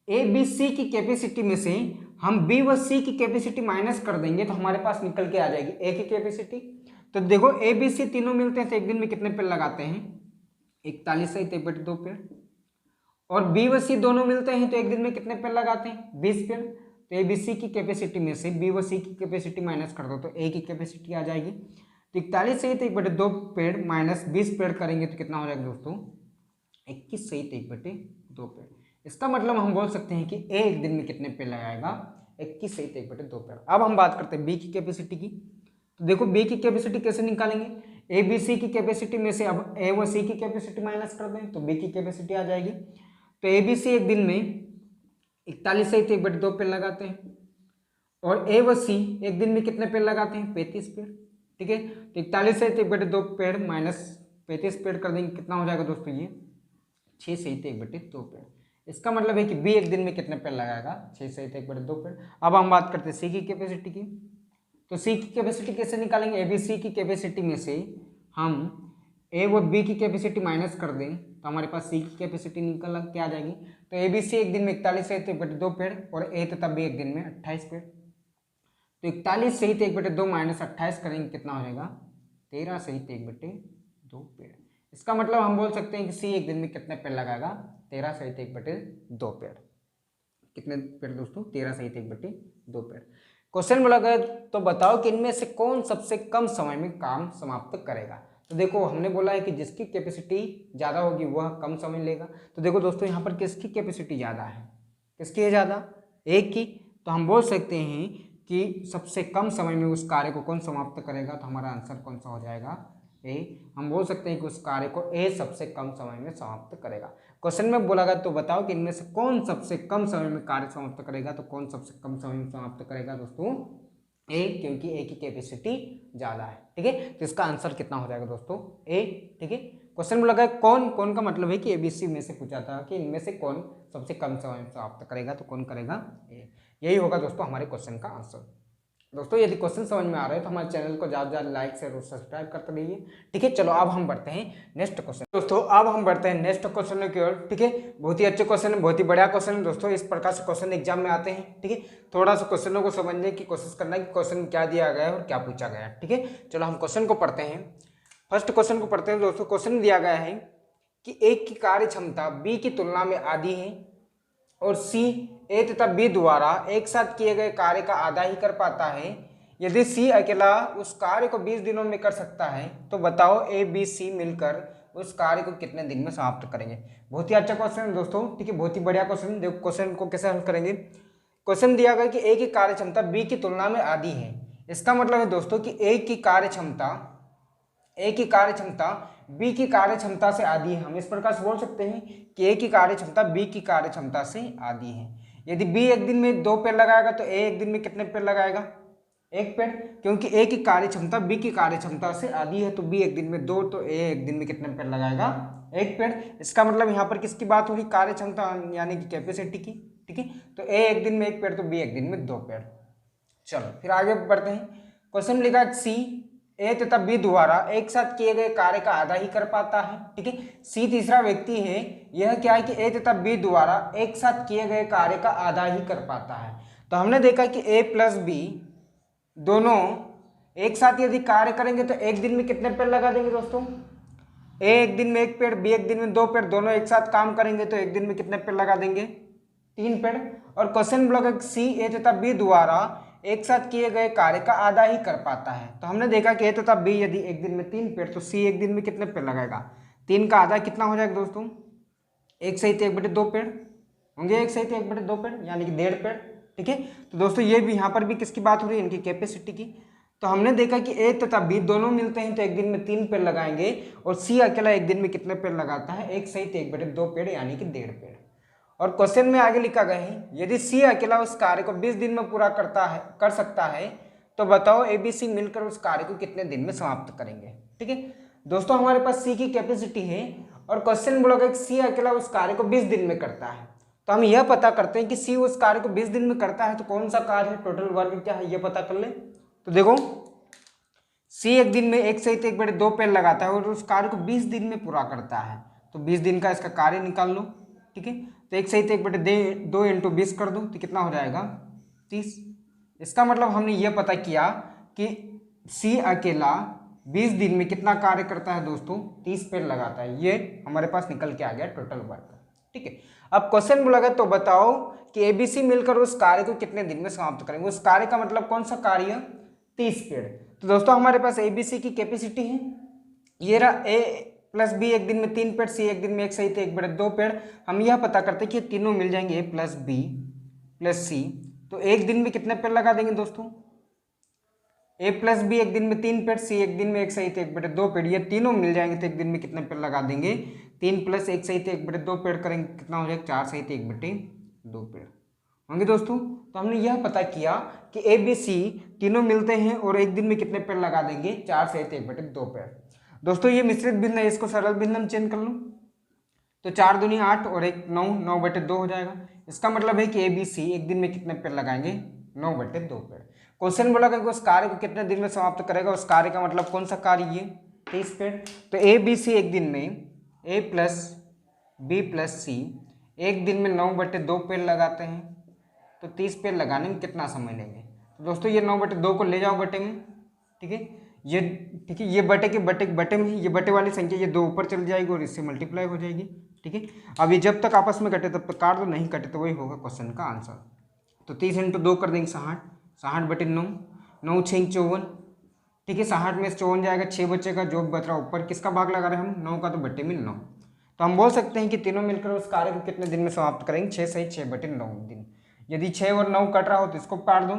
ए बी सी की कैपेसिटी में से हम बी व सी की कैपेसिटी माइनस कर देंगे तो हमारे पास निकल के आ जाएगी ए की कैपेसिटी। तो देखो ए बी सी तीनों मिलते हैं तो एक दिन में कितने पेड़ लगाते हैं 41 सहित 1/2 पेड़, और बी व सी दोनों मिलते हैं तो एक दिन में कितने पेड़ लगाते हैं 20 पेड़। तो ए बी सी की कैपेसिटी में से बी व सी की कैपेसिटी माइनस कर दो तो ए की कैपेसिटी आ जाएगी। तो 41 सहित 1/2 पेड़ माइनस 20 पेड़ करेंगे तो कितना हो जाएगा दोस्तों 21 सहित 1/2 पेड़। इसका मतलब हम बोल सकते हैं कि ए एक दिन में कितने पेड़ लगाएगा 21 सहित 1/2 पेड़। अब हम बात करते हैं बी की कैपेसिटी की। तो देखो बी की कैपेसिटी कैसे निकालेंगे, ए बी सी की कैपेसिटी में से अब ए व सी की कैपेसिटी माइनस कर दें तो बी की कैपेसिटी आ जाएगी। तो ए बी सी एक दिन में 41 सहित 1/2 पेड़ लगाते हैं और ए व सी एक दिन में कितने पेड़ लगाते हैं 35 पेड़। ठीक है, तो 41 सहित 1/2 पेड़ माइनस 35 पेड़ कर देंगे कितना हो जाएगा दोस्तों ये 6 सहित 1/2 पेड़। इसका मतलब है कि बी एक दिन में कितने पेड़ लगाएगा 6 सहित 1/2 पेड़। अब हम बात करते हैं सी की कैपेसिटी की। तो सी की कैपेसिटी कैसे निकालेंगे, ए बी सी की कैपेसिटी में से हम ए व बी की कैपेसिटी माइनस कर दें तो हमारे पास सी की कैपेसिटी निकल के आ जाएगी। तो ए बी सी एक दिन में 41 सहित 1/2 पेड़ और ए तथा बी एक दिन में 28 पेड़। तो 41 सहित 1/2 माइनस 28 करेंगे कितना हो जाएगा 13 सहित 1/2 पेड़। इसका मतलब हम बोल सकते हैं कि सी एक दिन में कितने पेड़ लगाएगा 13 सहित 1/2 पेड़। कितने पेड़ दोस्तों 13 सहित 1/2 पेड़। क्वेश्चन बोला गया तो बताओ कि इनमें से कौन सबसे कम समय में काम समाप्त करेगा। तो देखो हमने बोला है कि जिसकी कैपेसिटी ज़्यादा होगी वह कम समय लेगा। तो देखो दोस्तों यहाँ पर किसकी कैपेसिटी ज़्यादा है, किसकी है ज़्यादा? एक की। तो हम बोल सकते हैं कि सबसे कम समय में उस कार्य को कौन समाप्त करेगा, तो हमारा आंसर कौन सा हो जाएगा? ए। हम बोल सकते हैं कि उस कार्य को ए सबसे कम समय में समाप्त करेगा। क्वेश्चन में बोला गया तो बताओ कि इनमें से कौन सबसे कम समय में कार्य समाप्त करेगा, तो कौन सबसे कम समय में समाप्त करेगा दोस्तों? ए, क्योंकि ए की कैपेसिटी ज़्यादा है। ठीक है, तो इसका आंसर कितना हो जाएगा दोस्तों? ए। ठीक है, क्वेश्चन में लगा कौन कौन का मतलब है कि एबीसी में से पूछा था कि इनमें से कौन सबसे कम समय में समाप्त करेगा, तो कौन करेगा? ए। यही होगा दोस्तों हमारे क्वेश्चन का आंसर। दोस्तों यदि क्वेश्चन समझ में आ रहा है तो हमारे चैनल को ज़्यादा ज़्यादा लाइक शेयर और सब्सक्राइब करते रहिए। ठीक है, चलो अब हम बढ़ते हैं नेक्स्ट क्वेश्चन। दोस्तों अब हम बढ़ते हैं नेक्स्ट क्वेश्चन की ओर। ठीक है, बहुत ही अच्छे क्वेश्चन है, बहुत ही बढ़िया क्वेश्चन है दोस्तों। इस प्रकार से क्वेश्चन एग्जाम में आते हैं। ठीक है, थोड़ा सा क्वेश्चनों को समझने की कोशिश करना है कि क्वेश्चन क्या दिया गया है और क्या पूछा गया है। ठीक है, चलो हम क्वेश्चन को पढ़ते हैं। फर्स्ट क्वेश्चन को पढ़ते हैं दोस्तों। क्वेश्चन दिया गया है कि एक की कार्य क्षमता बी की तुलना में आधी है और सी ए तथा बी द्वारा एक साथ किए गए कार्य का आधा ही कर पाता है। यदि सी अकेला उस कार्य को 20 दिनों में कर सकता है तो बताओ ए बी सी मिलकर उस कार्य को कितने दिन में समाप्त करेंगे। बहुत ही अच्छा क्वेश्चन है दोस्तों। ठीक है, बहुत ही बढ़िया क्वेश्चन। देखो क्वेश्चन को कैसे हल करेंगे। क्वेश्चन दिया गया कि ए की कार्य क्षमता बी की तुलना में आधी है। इसका मतलब है दोस्तों कि ए की कार्य क्षमता बी की कार्य क्षमता से आधी है। हम इस प्रकार से बोल सकते हैं कि ए की कार्य क्षमता बी की कार्य क्षमता से आधी है। यदि बी एक दिन में 2 पेड़ लगाएगा तो ए एक दिन में कितने पेड़ लगाएगा? 1 पेड़, क्योंकि ए की कार्य क्षमता बी की कार्य क्षमता से आधी है। तो बी एक दिन में 2, तो ए एक दिन में कितने पेड़ लगाएगा? 1 पेड़। इसका मतलब यहाँ पर किसकी बात हो रही? कार्य क्षमता यानी कि कैपेसिटी की। ठीक है, तो ए एक दिन में 1 पेड़ तो बी एक दिन में 2 पेड़। चलो फिर आगे बढ़ते हैं। क्वेश्चन लिखा सी ए तथा बी द्वारा एक साथ किए गए कार्य का आधा ही कर पाता है। ठीक है, सी तीसरा व्यक्ति है। यह क्या है कि ए तथा बी द्वारा एक साथ किए गए कार्य का आधा ही कर पाता है। तो हमने देखा कि ए प्लस बी दोनों एक साथ यदि कार्य करेंगे तो एक दिन में कितने पेड़ लगा देंगे दोस्तों? ए एक दिन में 1 पेड़, बी एक दिन में 2 पेड़, दोनों एक साथ काम करेंगे तो एक दिन में कितने पेड़ लगा देंगे? 3 पेड़। और क्वेश्चन ब्लॉक सी ए तथा बी द्वारा एक साथ किए गए कार्य का आधा ही कर पाता है। तो हमने देखा कि ए तथा बी यदि एक दिन में 3 पेड़ तो सी एक दिन में कितने पेड़ लगाएगा? 3 का आधा कितना हो जाएगा दोस्तों? 1 सहित 1/2 पेड़ होंगे। 1 सहित 1/2 पेड़ यानी कि 1.5 पेड़। ठीक है, तो दोस्तों ये भी यहाँ पर भी किसकी बात हो रही है? इनकी कैपेसिटी की। तो हमने देखा कि ए तथा बी दोनों मिलते हैं तो एक दिन में 3 पेड़ लगाएंगे और सी अकेला एक दिन में कितने पेड़ लगाता है? 1 सहित 1/2 पेड़ यानी कि 1.5 पेड़। और क्वेश्चन में आगे लिखा गया है यदि सी अकेला उस कार्य को 20 दिन में पूरा कर सकता है तो बताओ ए बी सी मिलकर उस कार्य को कितने दिन में समाप्त करेंगे। ठीक है दोस्तों, हमारे पास सी की कैपेसिटी है और क्वेश्चन बोला गया सी अकेला उस कार्य को 20 दिन में करता है। तो हम यह पता करते हैं कि सी उस कार्य को 20 दिन में करता है तो कौन सा कार्य है, टोटल वर्क क्या है, यह पता कर ले। तो देखो सी एक दिन में 1 सहित 1/2 पेड़ लगाता है और उस कार्य को 20 दिन में पूरा करता है। तो 20 दिन का इसका कार्य निकाल लो। ठीक है, तो 1 सहित 1/2 × 20 कर दो तो कितना हो जाएगा? 30। इसका मतलब हमने ये पता किया कि सी अकेला 20 दिन में कितना कार्य करता है दोस्तों? 30 पेड़ लगाता है। ये हमारे पास निकल के आ गया टोटल वर्क। ठीक है, अब क्वेश्चन बोला गया तो बताओ कि एबीसी मिलकर उस कार्य को कितने दिन में समाप्त करेंगे। उस कार्य का मतलब कौन सा कार्य? 30 पेड़। तो दोस्तों हमारे पास एबीसी की कैपेसिटी है, ये रहा ए प्लस बी एक दिन में 3 पेड़, सी एक दिन में 1 सहित 1/2 पेड़। हम यह पता करते हैं कि तीनों मिल जाएंगे ए प्लस बी प्लस सी, तो एक दिन में कितने पेड़ लगा देंगे दोस्तों? ए प्लस बी एक दिन में 3 पेड़, सी एक दिन में 1 सहित 1/2 पेड़, ये तीनों मिल जाएंगे तो एक दिन में कितने पेड़ लगा देंगे? 3 + 1 सहित 1/2 पेड़ करेंगे कितना हो जाएगा? 4 सहित 1/2 पेड़ होंगे दोस्तों। तो हमने यह पता किया कि ए बी सी तीनों मिलते हैं और एक दिन में कितने पेड़ लगा देंगे? 4 सहित 1/2 पेड़। दोस्तों ये मिश्रित भिन्न है, इसको सरल भिन्न हम चेंज कर लो तो 4 दूनी 8 और 1 9, 9/2 हो जाएगा। इसका मतलब है कि ए बी सी एक दिन में कितने पेड़ लगाएंगे? 9/2 पेड़। क्वेश्चन बोला कि उस कार्य को कितने दिन में समाप्त करेगा। उस कार्य का मतलब कौन सा कार्य? ये 30 पेड़। तो ए बी सी एक दिन में ए प्लस बी प्लस सी एक दिन में 9/2 पेड़ लगाते हैं तो 30 पेड़ लगाने में कितना समय लेंगे? तो दोस्तों ये 9/2 को ले जाओ बटे में। ठीक है, ये बटे के बटे में ये बटे वाली संख्या ये 2 ऊपर चल जाएगी और इससे मल्टीप्लाई हो जाएगी। ठीक है, अब ये जब तक आपस में कटे तब तक काट दो, नहीं कटे तो वही होगा क्वेश्चन का आंसर। तो 30 × 2 कर देंगे 60, 60/9, 9 6 54। ठीक है, 60 में से 54 जाएगा, 6 बचेगा, जो बच रहा ऊपर किसका भाग लगा रहे हैं हम? 9 का, तो बटे में 9। तो हम बोल सकते हैं कि तीनों मिलकर उस कार्य को कितने दिन में समाप्त करेंगे, 6 सही 6/9 दिन। यदि 6 और 9 कट रहा हो तो इसको काट दो,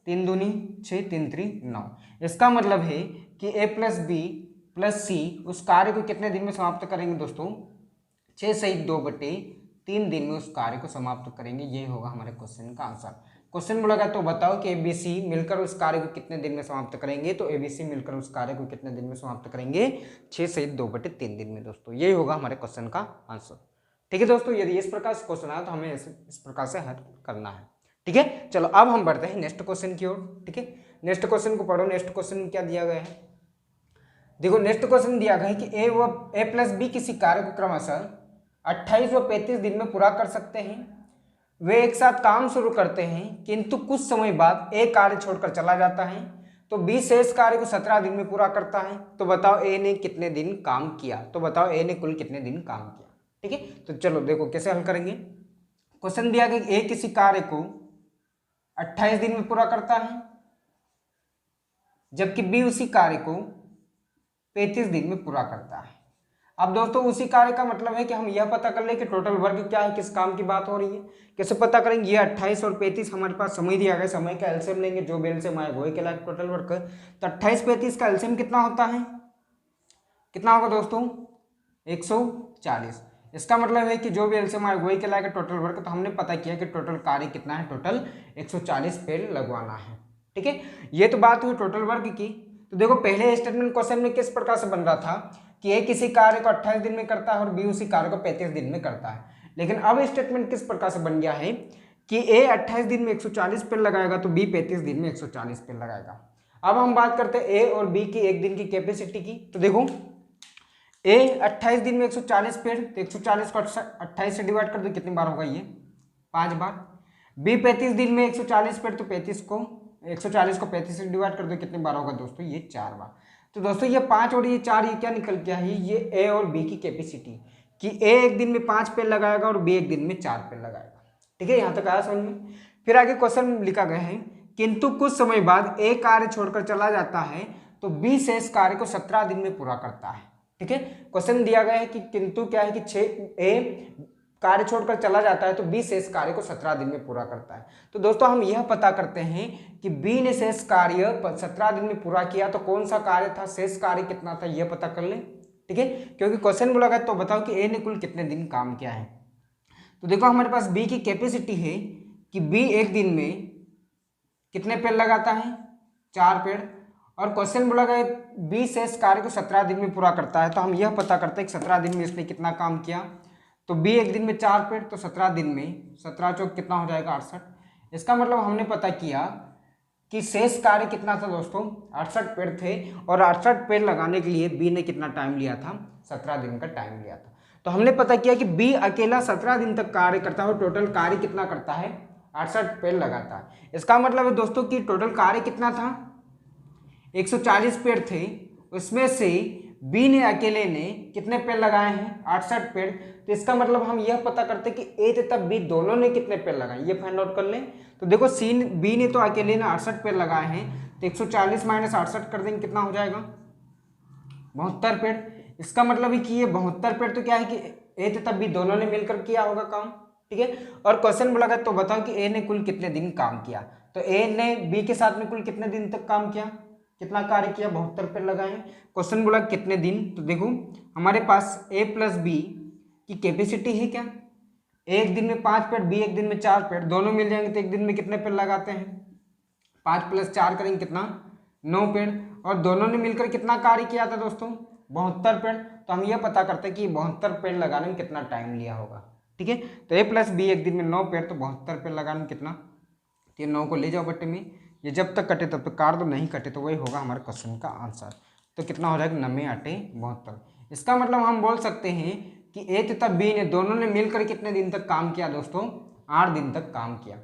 3 दूनी 6, 3 3 9। इसका मतलब है कि a + b + c उस कार्य को कितने दिन में समाप्त करेंगे दोस्तों, 6 सही 2/3 दिन में उस कार्य को समाप्त करेंगे। ये होगा हमारे क्वेश्चन का आंसर। क्वेश्चन बोला गया तो बताओ कि ABC मिलकर उस कार्य को कितने दिन में समाप्त करेंगे, तो ABC मिलकर उस कार्य को कितने दिन में समाप्त करेंगे, 6 सही 2/3 दिन में दोस्तों। यही होगा हमारे क्वेश्चन का आंसर। ठीक है दोस्तों, यदि इस प्रकार से क्वेश्चन आया तो हमें इस प्रकार से हल करना है। ठीक है, चलो अब हम बढ़ते हैं नेक्स्ट क्वेश्चन की ओर। ठीक है, नेक्स्ट क्वेश्चन को पढ़ो। नेक्स्ट क्वेश्चन में क्या दिया गया है, देखो नेक्स्ट क्वेश्चन दिया गया है कि A + B किसी कार्य को क्रमशः 28 व 35 दिन में पूरा कर सकते हैं। वे एक साथ काम शुरू करते हैं किंतु कुछ समय बाद A कार्य छोड़कर चला जाता है, तो B शेष कार्य को 17 दिन में पूरा करता है। तो बताओ A ने कितने दिन काम किया, तो बताओ A ने कुल कितने दिन काम किया। ठीक है, तो चलो देखो कैसे हल करेंगे। क्वेश्चन दिया गया A किसी कार्य को 28 दिन में पूरा करता है, जबकि B उसी कार्य को 35 दिन में पूरा करता है। अब दोस्तों उसी कार्य का मतलब है कि हम यह पता कर ले कि टोटल वर्क क्या है, किस काम की बात हो रही है। कैसे पता करेंगे, ये 28 और 35 हमारे पास समय दिया गया, समय का एलसीएम लेंगे, जो भी एलसीएम आएगा वही कहलाएगा टोटल वर्क। तो 28 35 का एलसीएम कितना होता है, कितना होगा दोस्तों, 140। इसका मतलब है कि जो भी एलसीएम आएगा वही कहलाएगा टोटल वर्क। तो हमने पता किया कि टोटल कार्य कितना है, टोटल 140 पेड़ लगवाना है। ठीक है, ये तो बात हुई टोटल वर्क की। तो देखो पहले स्टेटमेंट क्वेश्चन में किस प्रकार से बन रहा था कि A किसी कार्य को 28 दिन में करता है और B उसी कार्य को 35 दिन में करता है। लेकिन अब स्टेटमेंट किस प्रकार से बन गया है कि A 28 दिन में 140 पेड़ लगाएगा तो B 35 दिन में 140 पेड़ लगाएगा। अब हम बात करते हैं A और B की एक दिन की कैपेसिटी की। तो देखो A 28 दिन में 140 पेड़, तो 140 को 28 से डिवाइड कर दो, कितनी बार होगा ये, 5 बार। B 35 दिन में 140 पेड़, तो 140 को 35 से डिवाइड कर दो, कितनी बार होगा दोस्तों, ये 4 बार। तो दोस्तों ये 5 और ये 4 ये क्या निकल गया है, ये A और B की कैपेसिटी कि A एक दिन में 5 पेड़ लगाएगा और B एक दिन में 4 पेड़ लगाएगा। ठीक है, यहाँ तक आया समझ में। फिर आगे क्वेश्चन लिखा गया है किंतु कुछ समय बाद A कार्य छोड़कर चला जाता है तो B शेष कार्य को 17 दिन में पूरा करता है। ठीक है, क्वेश्चन दिया गया है कि किंतु क्या है कि A कार्य छोड़कर चला जाता है तो B शेष कार्य को 17 दिन में पूरा करता है। तो दोस्तों हम यह पता करते हैं कि B ने शेष कार्य 17 दिन में पूरा किया, तो कौन सा कार्य था, शेष कार्य कितना था, यह पता कर ले। ठीक है, क्योंकि क्वेश्चन बोला गया तो बताओ कि A ने कुल कितने दिन काम किया है। तो देखो हमारे पास B की कैपेसिटी है कि B एक दिन में कितने पेड़ लगाता है, 4 पेड़। और क्वेश्चन बोला गया B शेष कार्य को 17 दिन में पूरा करता है, तो हम यह पता करते हैं कि 17 दिन में इसने कितना काम किया। तो B एक दिन में 4 पेड़, तो 17 दिन में 17 चौक कितना हो जाएगा, 68। इसका मतलब हमने पता किया कि शेष कार्य कितना था दोस्तों, 68 पेड़ थे, और 68 पेड़ लगाने के लिए B ने कितना टाइम लिया था, 17 दिन का टाइम लिया था। तो हमने पता किया कि B अकेला 17 दिन तक कार्य करता है और टोटल कार्य कितना करता है, 68 पेड़ लगाता है। इसका मतलब है दोस्तों कि टोटल कार्य कितना था, 140 पेड़ थे, उसमें से B ने अकेले ने कितने पेड़ लगाए हैं, 68 पेड़। तो इसका मतलब हम यह पता करते कि A तथा B दोनों ने कितने पेड़ लगाए, ये फाइंड आउट कर लें। तो देखो B ने तो अकेले ने 68 पेड़ लगाए हैं, तो 140 माइनस 68 कर देंगे, कितना हो जाएगा, 72 पेड़। इसका मतलब है कि ये 72 पेड़ तो क्या है कि A तथा B दोनों ने मिलकर किया होगा काम। ठीक है, और क्वेश्चन बोला गया तो बताओ कि A ने कुल कितने दिन काम किया। तो A ने B के साथ में कुल कितने दिन तक काम किया, कितना कार्य किया, 72 पेड़ लगाए। क्वेश्चन बोला कितने दिन, तो देखो हमारे पास A + B की कैपेसिटी है क्या, एक दिन में 5 पेड़, B एक दिन में 4 पेड़, दोनों मिल जाएंगे तो एक दिन में कितने पेड़ लगाते हैं, 5 + 4 करेंगे कितना, 9 पेड़। और दोनों ने मिलकर कितना कार्य किया था दोस्तों, 72 पेड़। तो हम यह पता करते हैं कि 72 पेड़ लगाने में कितना टाइम लिया होगा। ठीक है, तो A + B एक दिन में 9 पेड़, तो 72 पेड़ लगाने में कितना, तो 9 को ले जाओ बट्टे में, ये जब तक कटे तब तक काट दो, नहीं कटे तो वही होगा हमारे क्वेश्चन का आंसर। तो कितना हो जाएगा, 9 8 72। इसका मतलब हम बोल सकते हैं कि A तथा B ने दोनों ने मिलकर कितने दिन तक काम किया दोस्तों, 8 दिन तक काम किया।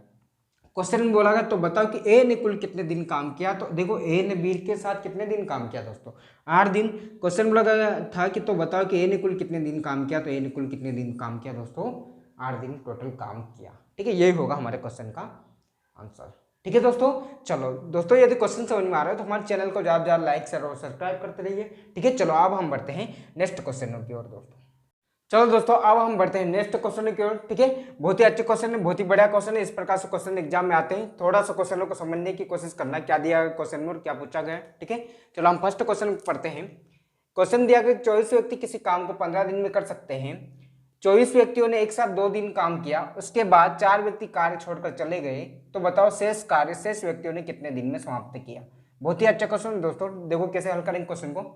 क्वेश्चन में बोला गया तो बताओ कि A ने कुल कितने दिन काम किया। तो देखो A ने B के साथ कितने दिन काम किया दोस्तों, 8 दिन। क्वेश्चन बोला गया था कि तो बताओ कि A ने कुल कितने दिन काम किया। तो A ने कुल कितने दिन काम किया दोस्तों, 8 दिन टोटल काम किया। ठीक है, यही होगा हमारे क्वेश्चन का आंसर। ठीक है दोस्तों, चलो दोस्तों यदि क्वेश्चन समझ में आ रहा है तो हमारे चैनल को ज़्यादा ज़्यादा लाइक शेयर और सब्सक्राइब करते रहिए। ठीक है, चलो अब हम बढ़ते हैं नेक्स्ट क्वेश्चन की ओर दोस्तों। चलो दोस्तों, अब हम बढ़ते हैं नेक्स्ट क्वेश्चन की ओर। ठीक है, बहुत ही अच्छे क्वेश्चन है, बहुत ही बढ़िया क्वेश्चन है। इस प्रकार से क्वेश्चन एग्जाम में आते हैं। थोड़ा सा क्वेश्चनों को समझने की कोशिश करना, क्या दिया गया क्वेश्चन में और क्या पूछा गया है। ठीक है, चलो हम फर्स्ट क्वेश्चन पढ़ते हैं। क्वेश्चन दिया गया 24 व्यक्ति किसी काम को 15 दिन में कर सकते हैं। 24 व्यक्तियों ने एक साथ 2 दिन काम किया, उसके बाद 4 व्यक्ति कार्य छोड़कर चले गए, तो बताओ शेष कार्य शेष व्यक्तियों ने कितने दिन में समाप्त किया। बहुत ही अच्छा क्वेश्चन दोस्तों, देखो कैसे हल करेंगे क्वेश्चन को।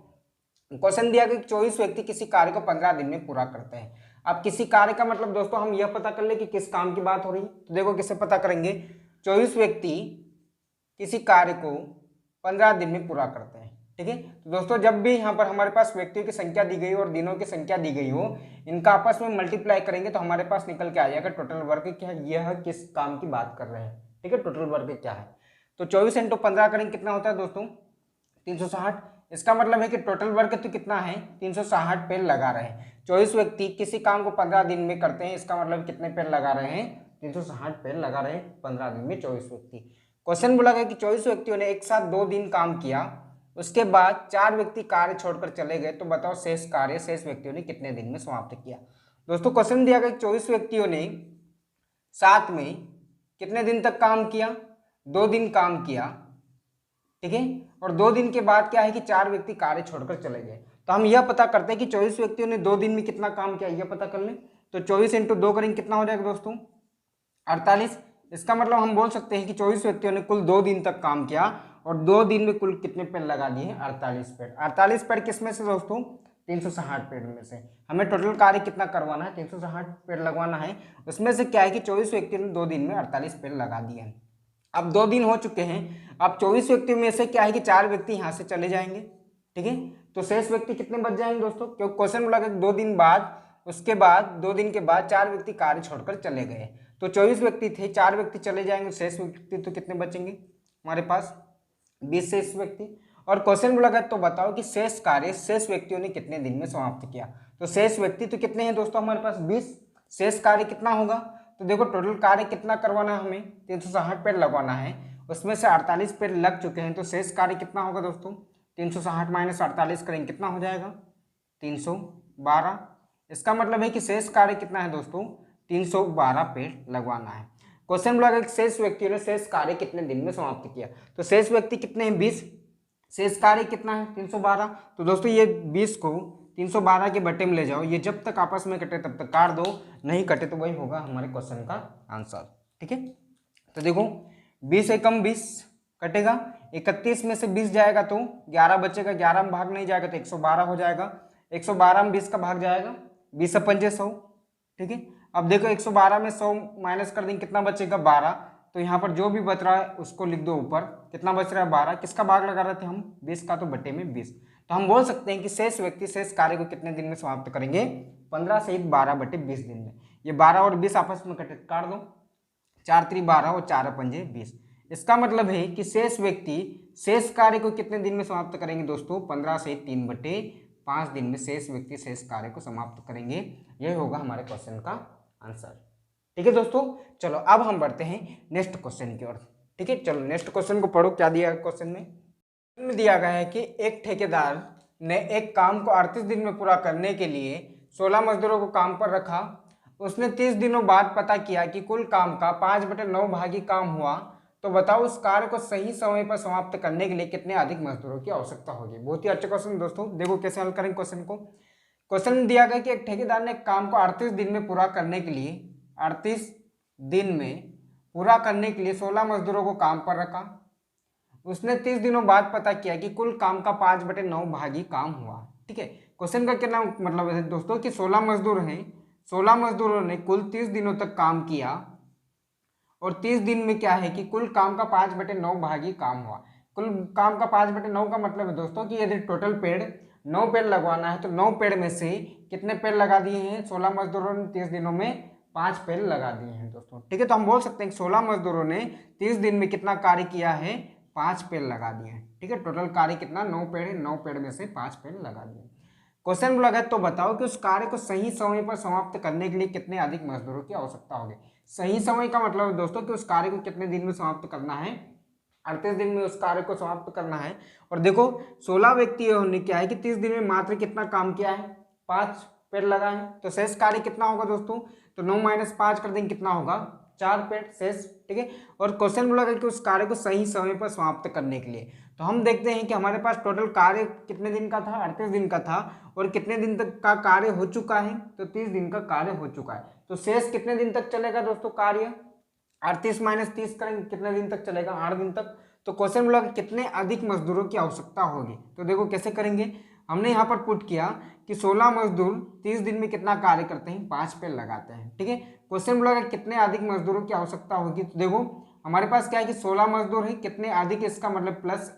क्वेश्चन दिया कि 24 व्यक्ति किसी कार्य को 15 दिन में पूरा करते हैं। अब किसी कार्य का मतलब दोस्तों हम यह पता कर ले कि किस काम की बात हो रही है। तो देखो कैसे पता करेंगे। 24 व्यक्ति किसी कार्य को 15 दिन में पूरा करते हैं। ठीक है, तो दोस्तों जब भी यहाँ पर हमारे पास व्यक्तियों की संख्या दी गई हो और दिनों की संख्या दी गई हो, इनका आपस में मल्टीप्लाई करेंगे तो हमारे पास निकल के आ जाएगा टोटल वर्क क्या है, यह किस काम की बात कर रहे हैं। ठीक है, टोटल वर्क क्या है। तो 24 × 15 करेंगे, कितना होता है दोस्तों 360। इसका मतलब है कि टोटल वर्क तो कितना है 360 पेड़ लगा रहे हैं। 24 व्यक्ति किसी काम को 15 दिन में करते हैं, इसका मतलब कितने पेड़ लगा रहे हैं 360 पेड़ लगा रहे हैं 15 दिन में 24 व्यक्ति। क्वेश्चन बोला गया कि 24 व्यक्तियों ने एक साथ 2 दिन काम किया, उसके बाद 4 व्यक्ति कार्य छोड़कर चले गए, तो बताओ शेष कार्य शेष व्यक्तियों ने कितने दिन में समाप्त किया। दोस्तों क्वेश्चन दिया गया 24 व्यक्तियों ने साथ में कितने दिन तक काम किया, 2 दिन काम किया। ठीक है, और 2 दिन के बाद क्या है कि 4 व्यक्ति कार्य छोड़कर चले गए। तो हम यह पता करते हैं कि 24 व्यक्तियों ने 2 दिन में कितना काम किया, यह पता कर लें। तो 24 × 2 करेंगे, कितना हो जाएगा दोस्तों 48। इसका मतलब हम बोल सकते हैं कि 24 व्यक्तियों ने कुल 2 दिन तक काम किया और 2 दिन में कुल कितने पेड़ लगा दिए 48 पेड़। 48 पेड़ किस में से दोस्तों 360 पेड़ में से। हमें टोटल कार्य कितना करवाना है 360 पेड़ लगवाना है। उसमें से क्या है कि 24 व्यक्तियों ने 2 दिन में 48 पेड़ लगा दिए हैं। अब 2 दिन हो चुके हैं। अब 24 व्यक्तियों में से क्या है कि 4 व्यक्ति यहाँ से चले जाएंगे। ठीक है, तो शेष व्यक्ति कितने बच जाएंगे दोस्तों, क्योंकि क्वेश्चन बोला कि 2 दिन बाद, उसके बाद 2 दिन के बाद 4 व्यक्ति कार्य छोड़कर चले गए। तो 24 व्यक्ति थे, 4 व्यक्ति चले जाएंगे, शेष व्यक्ति तो कितने बचेंगे हमारे पास 20 शेष व्यक्ति। और क्वेश्चन बोला गया तो बताओ कि शेष कार्य शेष व्यक्तियों ने कितने दिन में समाप्त किया। तो शेष व्यक्ति तो कितने हैं दोस्तों हमारे पास 20, शेष कार्य कितना होगा। तो देखो टोटल कार्य कितना करवाना है हमें 360 पेड़ लगवाना है, उसमें से 48 पेड़ लग चुके हैं। तो शेष कार्य कितना होगा दोस्तों 360 - 48 करेंगे, कितना हो जाएगा 312। इसका मतलब है कि शेष कार्य कितना है दोस्तों 312 पेड़ लगवाना है। क्वेश्चन बोला गया कि शेष व्यक्तियों ने शेष कार्य कितने दिन में समाप्त किया। तो शेष व्यक्ति कितने हैं 20, शेष कार्य कितना है 312। तो दोस्तों ये 20 को 312 के बटे में ले जाओ, ये जब तक आपस में कटे तब तक काट दो, नहीं कटे तो वही होगा हमारे क्वेश्चन का आंसर। ठीक है, तो देखो 20 × 20 कटेगा, 31 में से 20 जाएगा तो 11 बचेगा, 11 में भाग नहीं जाएगा तो 112 हो जाएगा, 112 में 20 का भाग जाएगा, 20 × 5 = 100। ठीक है, अब देखो 112 में 100 माइनस कर देंगे, कितना बचेगा 12। तो यहाँ पर जो भी बच रहा है उसको लिख दो ऊपर, कितना बच रहा है 12। किसका भाग लगा रहे थे हम 20 का, तो बटे में 20। तो हम बोल सकते हैं कि शेष व्यक्ति शेष कार्य को कितने दिन में समाप्त करेंगे 15 × 12 बटे 20 दिन में। ये 12 और 20 आपस में कटे काट दो, 4 × 3 12 और 4 × 5 = 20। इसका मतलब है कि शेष व्यक्ति शेष कार्य को कितने दिन में समाप्त करेंगे दोस्तों 15 से 3 बटे 5 दिन में शेष व्यक्ति शेष कार्य को समाप्त करेंगे। यही होगा हमारे क्वेश्चन का आंसर। ठीक है दोस्तों, चलो अब हम बढ़ते हैं नेक्स्ट क्वेश्चन की ओर। ठीक है, चलो नेक्स्ट क्वेश्चन को पढ़ो, क्या दिया है क्वेश्चन में दिया गया है कि एक ठेकेदार ने एक काम को 38 दिन में पूरा करने के लिए 16 मजदूरों को काम पर रखा। उसने 30 दिनों बाद पता किया कि कुल काम का 5/9 भागी काम हुआ, तो बताओ उस कार्य को सही समय पर समाप्त करने के लिए कितने अधिक मजदूरों की आवश्यकता होगी। बहुत ही अच्छा क्वेश्चन दोस्तों, देखो कैसे हल करेंगे क्वेश्चन को। क्वेश्चन दिया गया कि एक ठेकेदार ने काम को 38 दिन में पूरा करने के लिए 38 दिन में पूरा करने के लिए 16 मजदूरों को काम पर रखा। उसने 30 दिनों बाद पता किया कि कुल काम का 5/9 भागी काम हुआ। ठीक है, क्वेश्चन का क्या मतलब है दोस्तों कि 16 मजदूर हैं, 16 मजदूरों ने कुल 30 दिनों तक काम किया और 30 दिन में क्या है कि कुल काम का 5/9 भागी काम हुआ। कुल काम का 5/9 का मतलब है दोस्तों कि यदि टोटल पेड़ 9 पेड़ लगवाना है तो 9 पेड़ में से कितने पेड़ लगा दिए हैं 16 मजदूरों ने 30 दिनों में 5 पेड़ लगा दिए हैं दोस्तों। ठीक है, तो हम बोल सकते हैं कि 16 मजदूरों ने 30 दिन में कितना कार्य किया है 5 पेड़ लगा दिए हैं। ठीक है, टोटल कार्य कितना 9 पेड़ है, 9 पेड़ में से 5 पेड़ लगा दिए। क्वेश्चन बोला गया तो बताओ कि उस कार्य को सही समय पर समाप्त करने के लिए कितने अधिक मजदूरों की आवश्यकता होगी। सही समय का मतलब है दोस्तों कि उस कार्य को कितने दिन में समाप्त करना है 38 दिन में उस कार्य को समाप्त करना है। और देखो 16 व्यक्तियों ने क्या है कि 30 दिन में मात्र कितना काम किया है 5 पेड़ लगाए, तो शेष कार्य कितना होगा दोस्तों, तो 9 - 5 कर देंगे, कितना होगा 4 पेड़ शेष। ठीक है, और क्वेश्चन बोला गया कि उस कार्य को सही समय पर समाप्त करने के लिए। तो हम देखते हैं कि हमारे पास टोटल कार्य कितने दिन का था, 38 दिन का था, और कितने दिन तक का कार्य हो चुका है, तो 30 दिन का कार्य हो चुका है। तो शेष कितने दिन तक चलेगा दोस्तों कार्य, 38 - 30 करेंगे, कितने दिन तक चलेगा, 8 दिन तक। तो क्वेश्चन बोला कितने अधिक मजदूरों की आवश्यकता होगी, तो देखो कैसे करेंगे, हमने यहाँ पर पुट किया कि 16 मजदूर 30 दिन में कितना कार्य करते हैं, 5 पेड़ लगाते हैं। ठीक है, क्वेश्चन बोला कितने अधिक मजदूरों की आवश्यकता होगी, तो देखो हमारे पास क्या है कि 16 मजदूर है, कितने अधिक, इसका मतलब प्लस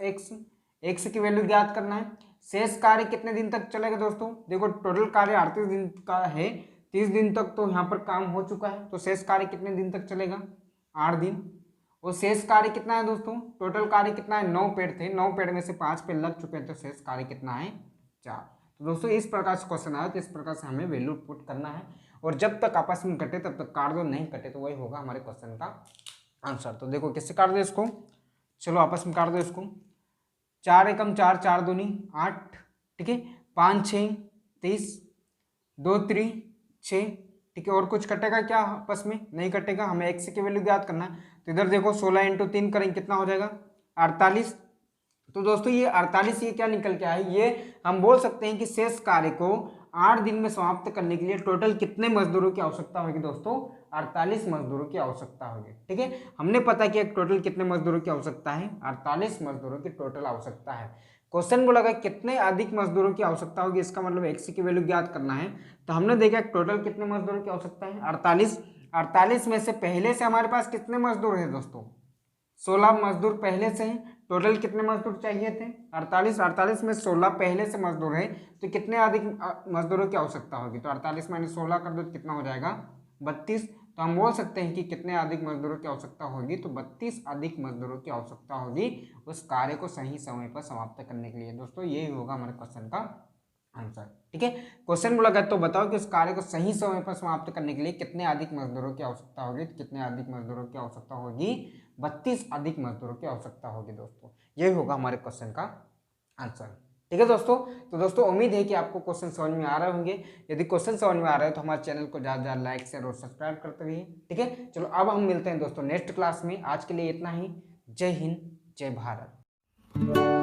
एक्स की वैल्यू ज्ञात करना है। शेष कार्य कितने दिन तक चलेगा दोस्तों, देखो टोटल कार्य 38 दिन का है, 30 दिन तक तो यहाँ पर काम हो चुका है, तो शेष कार्य कितने दिन तक चलेगा, 8 दिन। और शेष कार्य कितना है दोस्तों, टोटल कार्य कितना है, 9 पेड़ थे, 9 पेड़ में से 5 पेड़ लग चुके हैं, तो शेष कार्य कितना है, 4। तो दोस्तों इस प्रकार से क्वेश्चन आया, तो इस प्रकार से हमें वैल्यू पुट करना है, और जब तक आपस में कटे तब तक काट दो, नहीं कटे तो वही होगा हमारे क्वेश्चन का आंसर। तो देखो किससे काट दो इसको, चलो आपस में काट दो इसको, 4 एकम 4, 4 दूनी 8, ठीक है, 5 6 30, 2 3 6, ठीक है, और कुछ कटेगा क्या आपस में, नहीं कटेगा, हमें एक्स की वैल्यू ज्ञात करना है। तो इधर देखो 16 × 3 करेंगे, कितना हो जाएगा 48। तो दोस्तों ये 48 ये क्या निकल के आए, ये हम बोल सकते हैं कि शेष कार्य को 8 दिन में समाप्त करने के लिए टोटल कितने मजदूरों की आवश्यकता होगी दोस्तों, 48 मजदूरों की आवश्यकता होगी। ठीक है, हमने पता किया टोटल कितने मजदूरों की आवश्यकता है, 48 मजदूरों की टोटल आवश्यकता है। क्वेश्चन बोला गया कितने अधिक मजदूरों की आवश्यकता होगी, इसका मतलब एक्स की वैल्यू ज्ञात करना है। तो हमने देखा टोटल कितने मजदूरों की आवश्यकता है, 48। 48 में से पहले से हमारे पास कितने मजदूर हैं दोस्तों, 16 मजदूर पहले से हैं, टोटल कितने मजदूर चाहिए थे, 48। 48 में 16 पहले से मजदूर है, तो कितने अधिक मजदूरों की आवश्यकता होगी, तो 48 - 16 कर दो, कितना हो जाएगा 32। तो हम बोल सकते हैं कि कितने अधिक मजदूरों की आवश्यकता होगी, तो 32 अधिक मजदूरों की आवश्यकता होगी उस कार्य को सही समय पर समाप्त करने के लिए। दोस्तों यही होगा हमारे क्वेश्चन का आंसर। ठीक है, क्वेश्चन बोला गया तो बताओ कि उस कार्य को सही समय पर समाप्त करने के लिए कितने अधिक मजदूरों की आवश्यकता होगी, तो कितने अधिक मजदूरों की आवश्यकता होगी, 32 अधिक मजदूरों की आवश्यकता होगी। दोस्तों यही होगा हमारे क्वेश्चन का आंसर। ठीक है दोस्तों, तो दोस्तों उम्मीद है कि आपको क्वेश्चन समझ में आ रहे होंगे। यदि क्वेश्चन समझ में आ रहे हैं तो हमारे चैनल को ज़्यादा ज़्यादा लाइक शेयर और सब्सक्राइब करते रहिए। ठीक है, चलो अब हम मिलते हैं दोस्तों नेक्स्ट क्लास में। आज के लिए इतना ही। जय हिंद, जय भारत।